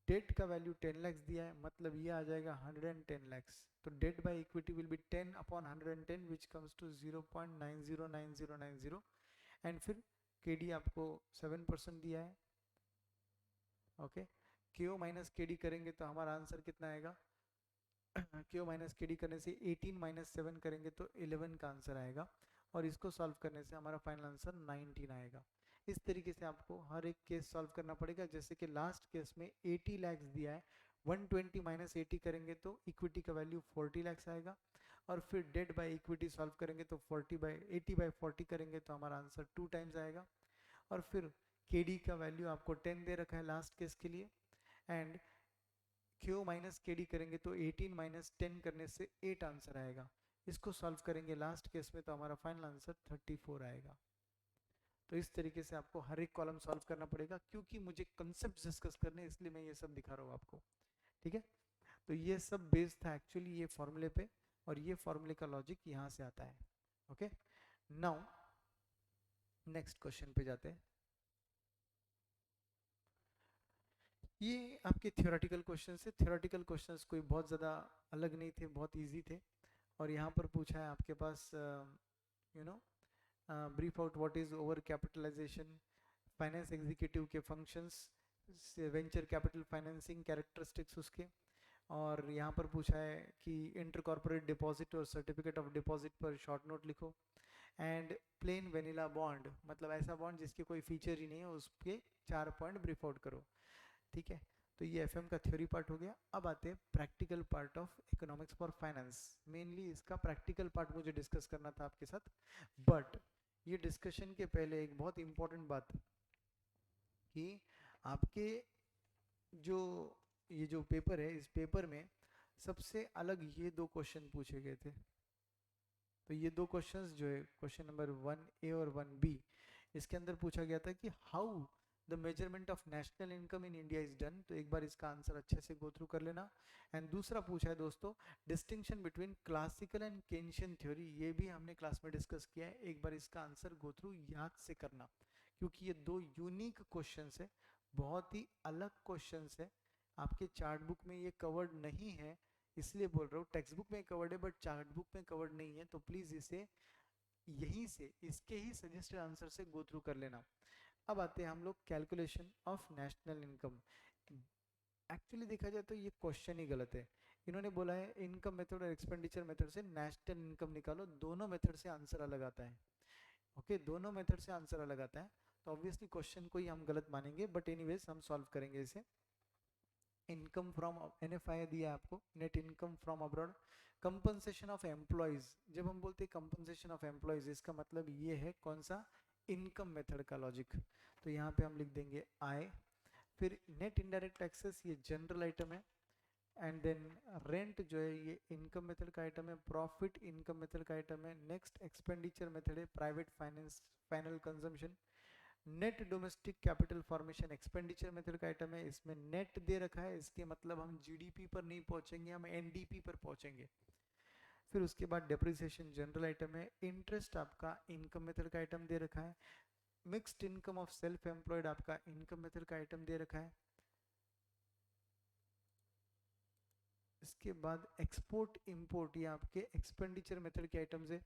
डेट का वैल्यू 10 लाख दिया है, मतलब ये आ जाएगा 110 लाख, तो debt by equity will be 10 upon 110 which comes to 0.909090। And फिर KD आपको 7% दिया है। ओके, KO माइनस KD करेंगे तो हमारा आंसर कितना आएगा, KO माइनस KD करने से 18 माइनस 7 करेंगे तो 11 का आंसर आएगा, और इसको सॉल्व करने से हमारा फाइनल आंसर 19 आएगा। इस तरीके से आपको हर एक केस सॉल्व करना पड़ेगा। जैसे कि लास्ट केस में 80 लाख दिया है, 120 माइनस 80 करेंगे तो इक्विटी का वैल्यू 40 लाख आएगा, और फिर डेट बाय इक्विटी सॉल्व करेंगे तो 80 बाय 40 करेंगे तो हमारा आंसर 2 टाइम्स आएगा। और फिर KD का वैल्यू आपको 10 दे रखा है लास्ट केस के लिए, एंड KO माइनस KD करेंगे तो 18 माइनस 10 करने से 8 आंसर आएगा। इसको सॉल्व करेंगे लास्ट केस में तो हमारा फाइनल आंसर 34 आएगा। तो इस तरीके से आपको हर एक कॉलम सॉल्व करना पड़ेगा, क्योंकि मुझे कंसेप्ट डिस्कस करने इसलिए मैं ये सब दिखा रहा हूँ आपको। ठीक है, तो ये सब बेस्ड था एक्चुअली ये फॉर्मूले पे, और ये फॉर्मूले का लॉजिक यहाँ से आता है। ओके, नाउ नेक्स्ट क्वेश्चन पे जाते हैं। ये आपके थियोरेटिकल क्वेश्चन से, थियोरेटिकल क्वेश्चंस कोई बहुत ज़्यादा अलग नहीं थे, बहुत इजी थे। और यहाँ पर पूछा है आपके पास you know brief out what is over capitalization, finance executive के functions, venture capital financing characteristics उसके। और यहाँ पर पूछा है कि इंटर कॉर्पोरेट डिपॉजिट और सर्टिफिकेट ऑफ डिपॉजिट पर शॉर्ट नोट लिखो। एंड प्लेन वेनिला बॉन्ड, मतलब ऐसा बॉन्ड जिसके कोई फीचर ही नहीं है, उसके 4 पॉइंट ब्रीफ आउट करो। ठीक है, तो ये FM का थ्योरी पार्ट हो गया। अब आते हैं practical part of economics for finance. Mainly इसका प्रैक्टिकल पार्ट मुझे डिस्कस करना था आपके साथ, बट ये डिस्कशन के पहले एक बहुत इंपॉर्टेंट बात कि आपके जो ये जो पेपर है, इस पेपर में सबसे अलग ये 2 क्वेश्चन पूछे गए थे। तो ये 2 क्वेश्चंस जो है, क्वेश्चन नंबर 1A और 1B, इसके अंदर पूछा गया था कि how the measurement of national income in India is done. तो एक बार इसका आंसर अच्छे से गो थ्रू कर लेना। एंड दूसरा पूछा है दोस्तों, distinction between classical and Keynesian theory, ये भी हमने क्लास में डिस्कस किया है, एक बार इसका आंसर गो थ्रू याद से करना, क्योंकि ये 2 यूनिक क्वेश्चन है, बहुत ही अलग क्वेश्चन है। आपके चार्ट बुक में ये कवर्ड नहीं है, इसलिए बोल रहा हूँ, टेक्स्ट बुक में कवर्ड है बट चार्ट बुक में कवर्ड नहीं है, तो प्लीज़ इसे यहीं से, इसके ही सजेस्टेड आंसर से गो थ्रू कर लेना। अब आते हैं हम लोग calculation of national income. Actually देखा जाए तो ये क्वेश्चन ही गलत है। इन्होंने बोला है इनकम मेथड और एक्सपेंडिचर मेथड से नेशनल इनकम निकालो, दोनों मेथड से आंसर अलग आता है। ओके, दोनों मेथड से आंसर अलग आता है, तो ऑब्वियसली क्वेश्चन को ही हम गलत मानेंगे, बट एनीवेज हम सॉल्व करेंगे इसे। इनकम फ्रॉम NFI दिया है आपको, net income from abroad. Compensation of employees, जब हम बोलते हैं कंपनसेशन ऑफ एम्प्लॉयज, इसका मतलब ये है कौन सा, इनकम मेथड का लॉजिक। तो यहाँ पे हम लिख देंगे आय। फिर नेट इनडायरेक्ट टैक्सेस, ये जनरल आइटम है। एंड देन रेंट जो है ये इनकम मेथड का आइटम है। प्रॉफिट इनकम मेथड का आइटम है। नेक्स्ट एक्सपेंडिचर मेथड है, private finance final consumption. Net domestic capital formation expenditure method का आइटम है, इसमें नेट दे रखा है, इसके मतलब हम GDP पर नहीं पहुंचेंगे, हम NDP पर पहुंचेंगे। फिर उसके बाद डेप्रिसिएशन जनरल आइटम है। इंटरेस्ट आपका इनकम मेथड का आइटम दे रखा है। Mixed income of self employed आपका इनकम मेथड का आइटम दे रखा है। इसके बाद एक्सपोर्ट इंपोर्ट, ये आपके एक्सपेंडिचर मेथड के आइटम्स है।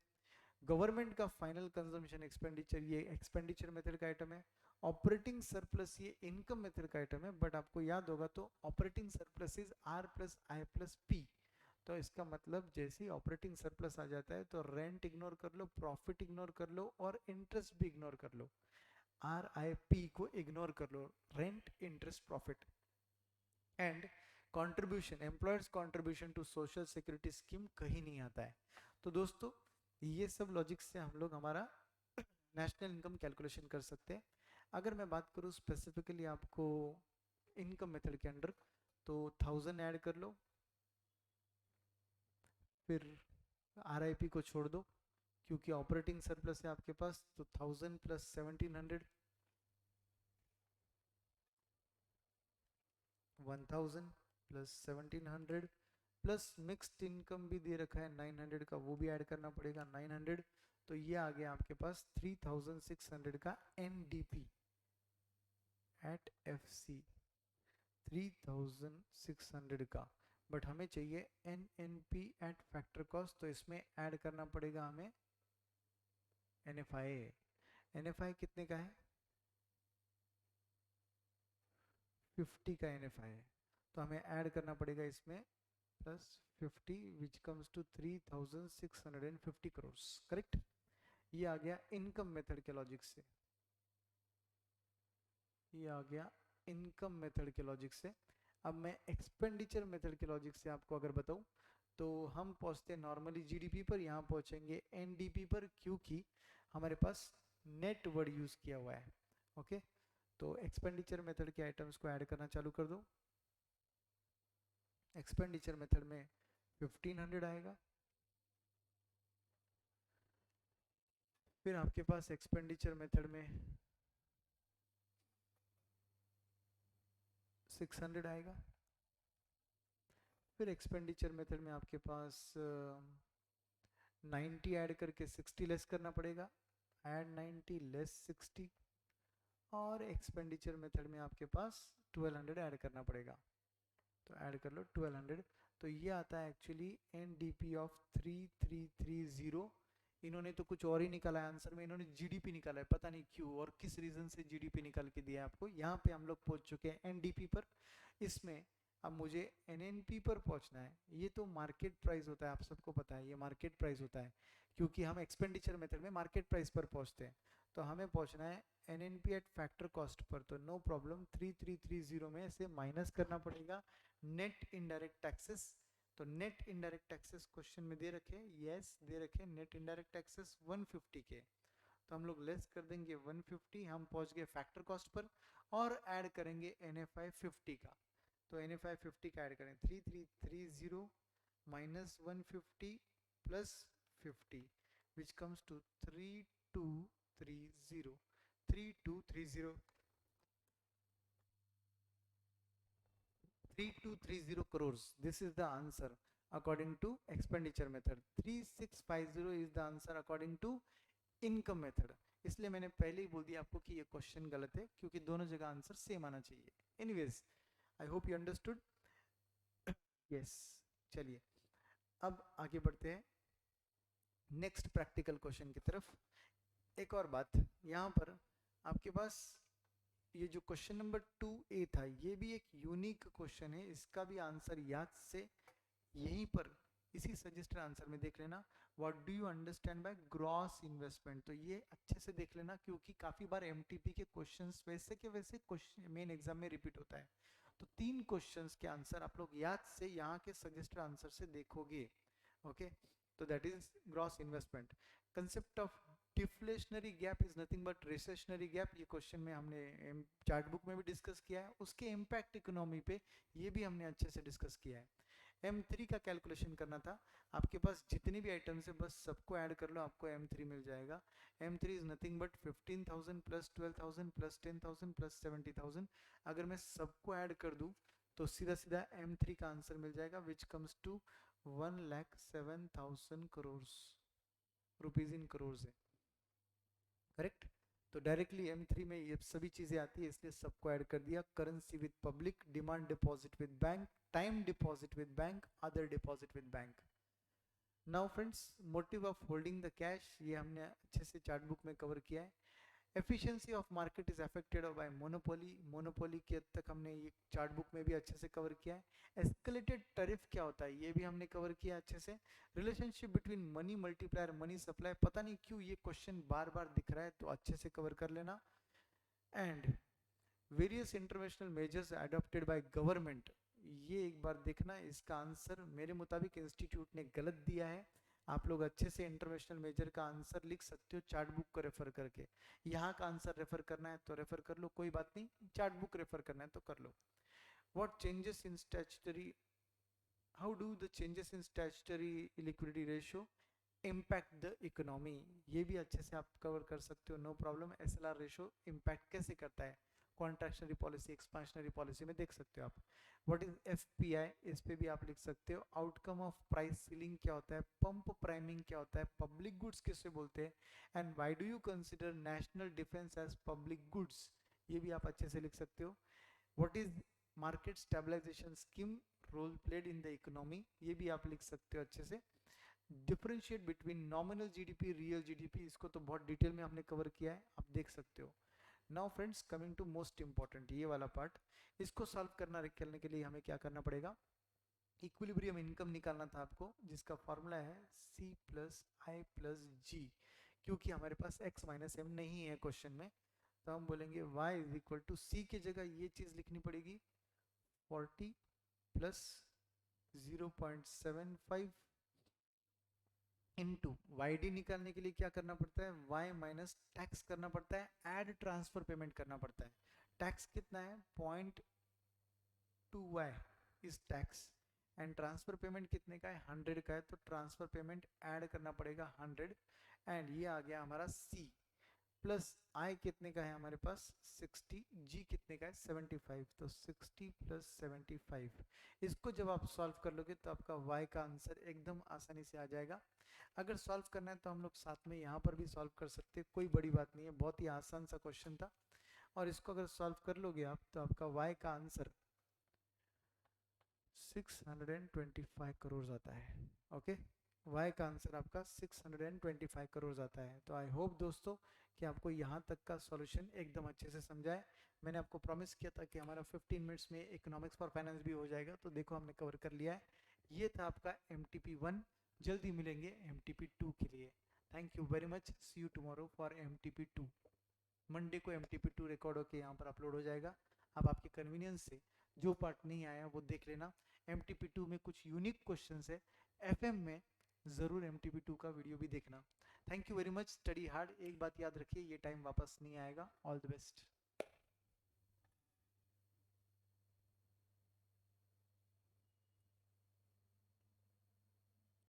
गवर्नमेंट का फाइनल कंजम्पशन एक्सपेंडिचर, ये एक्सपेंडिचर मेथड का आइटम है। ऑपरेटिंग सरप्लस ये इनकम मेथड का आइटम है, बट आपको याद होगा तो operating surplus is R plus I plus P. तो इसका मतलब जैसे ही ऑपरेटिंग सरप्लस आ जाता है तो रेंट इग्नोर कर लो, प्रॉफिट इग्नोर कर लो और इंटरेस्ट भी इग्नोर कर लो। आर आई पी को इग्नोर कर लो, rent interest profit. And contribution, employers contribution to social security scheme कहीं नहीं आता है। तो दोस्तों ये सब लॉजिक से हम लोग हमारा नेशनल इनकम कैलकुलेशन कर सकते हैं। अगर मैं बात करूँ स्पेसिफिकली आपको इनकम मेथड के अंडर, तो 1000 ऐड कर लो, फिर आरआईपी को छोड़ दो क्योंकि ऑपरेटिंग सरप्लस है आपके पास, तो 1000 plus 1700, 1000 plus 1700 plus mixed income भी दे रखा है 900 का, वो भी ऐड करना पड़ेगा 900। तो ये आ गया आपके पास 3600 का एनडीपी एट एफसी, 3600 का। बट हमें चाहिए एनएनपी एट फैक्टर कॉस्ट, तो इसमें ऐड करना पड़ेगा हमें एनएफआई। एनएफआई कितने का है? 50 का एनएफआई है, तो हमें ऐड करना पड़ेगा इसमें plus 50 which comes to 3650 crore. Correct? ये आ गया इनकम मेथड के लॉजिक से, ये आ गया इनकम मेथड के लॉजिक से। अब मैं एक्सपेंडिचर मेथड के लॉजिक से आपको अगर बताऊं तो हम पहुंचते हैं नॉर्मली जीडीपी पर, यहाँ पहुंचेंगे एनडीपी पर क्योंकि हमारे पास नेट वर्ड यूज किया हुआ है। ओके, तो एक्सपेंडिचर मेथड के आइटम्स को ऐड करना चालू कर दो। एक्सपेंडिचर मेथड में 1500 आएगा, फिर आपके पास एक्सपेंडिचर मेथड में 600 आएगा, फिर एक्सपेंडिचर मेथड में आपके पास 90 ऐड करके 60 लेस करना पड़ेगा, ऐड 90 लेस 60, और एक्सपेंडिचर मेथड में आपके पास 1200 ऐड करना पड़ेगा, तो ऐड कर लो 1200। तो ये आता है एक्चुअली एनडीपी ऑफ 3330। इन्होंने तो कुछ और ही निकाला है आंसर में, इन्होंने जीडीपी निकाला है, पता नहीं क्यों और किस रीजन से जीडीपी निकाल के दिया है आपको। यहाँ पे हम लोग पहुंच चुके हैं एनडीपी पर। इसमें अब मुझे एनएनपी पर पहुंचना है। ये तो मार्केट प्राइस होता है, आप सबको पता है ये मार्केट प्राइस होता है, क्योंकि हम एक्सपेंडिचर मेथड में मार्केट प्राइस पर पहुंचते हैं। तो हमें पहुंचना है NNP eight factor cost per, तो नो प्रॉब्लम, 3330 में से माइनस करना पड़ेगा नेट इनडायरेक्ट टैक्सेस। तो नेट इनडायरेक्ट टैक्सेस क्वेश्चन में दे रखे, यस दे रखे, नेट इनडायरेक्ट टैक्सेस 150 के, तो हम लोग लेस कर देंगे 150, हम पहुंच गए फैक्टर कॉस्ट पर, और ऐड करेंगे एनएफआई 50 का। तो एनएफआई 50 का ऐड करें, 3330 minus 150 plus 50 which comes to 3230, 3230, 3230 crores. This is the answer according to expenditure method. 3650 is the answer according to income method. इसलिए मैंने पहले ही बोल दिया आपको कि ये क्वेश्चन गलत है, क्योंकि दोनों जगह आंसर सेम आना चाहिए। Anyways, I hope you understood. Yes, चलिए अब आगे बढ़ते हैं नेक्स्ट प्रैक्टिकल क्वेश्चन की तरफ। एक और बात, यहाँ पर आपके पास ये जो क्वेश्चन नंबर 2A था, ये भी एक यूनिक क्वेश्चन है, इसका भी आंसर याद से यहीं पर इसी सजेस्टेड आंसर में देख लेना। What do you understand by gross investment, तो ये अच्छे से देख लेना क्योंकि काफी बार एमटीपी के क्वेश्चंस वैसे के वैसे क्वेश्चन मेन एग्जाम में रिपीट होता है। तो 3 क्वेश्चंस के आंसर आप लोग याद से यहाँ के सजेस्टेड आंसर से देखोगे। ओके, तो that is gross investment. Concept of deflationary gap is nothing but recessionary gap, ये क्वेश्चन में हमने चार्ट बुक में भी डिस्कस किया है, उसके इम्पैक्ट इकोनॉमी पे ये भी हमने अच्छे से डिस्कस किया है। M3 का कैलकुलेशन करना था, आपके पास जितने भी आइटम्स है बस सबको ऐड कर लो, आपको M3 मिल जाएगा। M3 is nothing but 15,000 plus 12,000 plus 10,000 plus 70,000। अगर मैं सबको ऐड कर दूं तो सीधा सीधा M3 का आंसर मिल जाएगा which comes to 1,07,000 crore rupees in crore है। करेक्ट? तो डायरेक्टली M3 में ये सभी चीजें आती है, इसलिए सबको ऐड कर दिया। Currency with public, demand deposit with bank, time deposit with bank, other deposit with bank. Now friends, motive of holding the cash ये हमने अच्छे से चार्ट बुक में कवर किया है. Efficiency of market is affected by monopoly, monopoly के हद तक हमने ये चार्ट बुक में भी अच्छे से कवर किया है. एस्केलेटेड टैरिफ क्या होता है ये भी हमने कवर किया अच्छे से. Relationship between money multiplier money supply, पता नहीं क्यों ये क्वेश्चन बार बार दिख रहा है तो अच्छे से कवर कर लेना. And various international measures adopted by government, ये एक बार देखना. इसका आंसर मेरे मुताबिक इंस्टीट्यूट ने गलत दिया है. आप लोग अच्छे से इंटरनेशनल मेजर का आंसर लिख सकते हो चार्ट बुक को रेफर करके. यहाँ का आंसर रेफर करना है तो रेफर कर लो, कोई बात नहीं. चार्ट बुक रेफर करना है तो कर लो. What changes in statutory, how do the changes in statutory liquidity ratio impact the economy, ये भी अच्छे से आप कवर कर सकते हो, no problem. SLR ratio impact कैसे करता है कॉन्ट्रैक्शनरी पॉलिसी एक्सपांशनरी पॉलिसी में, देख सकते हो आप. व्हाट इज एफपीआई, इस पे भी आप लिख सकते हो. आउटकम ऑफ प्राइस सीलिंग क्या होता है, पंप प्राइमिंग क्या होता है, पब्लिक गुड्स किससे बोलते हैं, and why do you consider national defence as public goods, ये भी आप अच्छे से लिख सकते हो. What is market stabilisation scheme role played in the economy, ये भी आप लिख सकते हो अच्छे से. Differentiate between nominal GDP real GDP, इसको तो बहुत डिटेल में हमने कवर किया है, आप देख सकते हो. Now friends, coming to most important ये वाला पार्ट. इसको सॉल्व करने के लिए हमें क्या करना पड़ेगा, इक्विलिब्रियम इनकम निकालना था आपको, जिसका फॉर्मूला है C प्लस आई प्लस जी. क्योंकि हमारे पास x माइनस एम नहीं है क्वेश्चन में, तो हम बोलेंगे y इज इक्वल टू सी की जगह ये चीज लिखनी पड़ेगी 40 प्लस 0.75 इनटू वाई डी. निकालने के लिए क्या करना पड़ता है, y माइनस टैक्स करना पड़ता है, ऐड ट्रांसफर पेमेंट करना पड़ता है. टैक्स कितना है 0.2y is tax, and transfer payment कितने का है 100 का है, तो ट्रांसफर पेमेंट ऐड करना पड़ेगा 100, एंड ये आ गया हमारा c. प्लस i कितने का है हमारे पास 60, g कितने का है 75, तो 60 प्लस 75. इसको जब आप सॉल्व कर लोगे तो आपका y का आंसर एकदम आसानी से आ जाएगा. अगर सॉल्व करना है तो हम लोग साथ में यहाँ पर भी सॉल्व कर सकते हैं, कोई बड़ी बात नहीं है, बहुत ही आसान सा क्वेश्चन था. और इसको अगर सॉल्व कर लोगे आप तो आपका y का आंसर 625 करोड़ आता है. ओके, y का आंसर आपका 625 करोड़ आता है. तो आई होप दोस्तों कि आपको यहाँ तक का सॉल्यूशन एकदम अच्छे से समझा है. मैंने आपको प्रॉमिस किया था कि हमारा 15 मिनट्स में इकोनॉमिक्स फॉर फाइनेंस भी हो जाएगा, तो देखो हमने कवर कर लिया है. ये था आपका MTP 1. जल्दी मिलेंगे MTP 2 के लिए. Thank you very much. See you tomorrow for MTP 2. Monday को MTP 2 रिकॉर्ड होकर यहाँ पर अपलोड हो जाएगा. आप आपके कन्वीनियंस से जो पार्ट नहीं आया वो देख लेना. MTP 2 में कुछ यूनिक क्वेश्चंस है, FM में ज़रूर MTP 2 का वीडियो भी देखना. Thank you very much. Study hard. एक बात याद रखिए, ये टाइम वापस नहीं आएगा. All the best.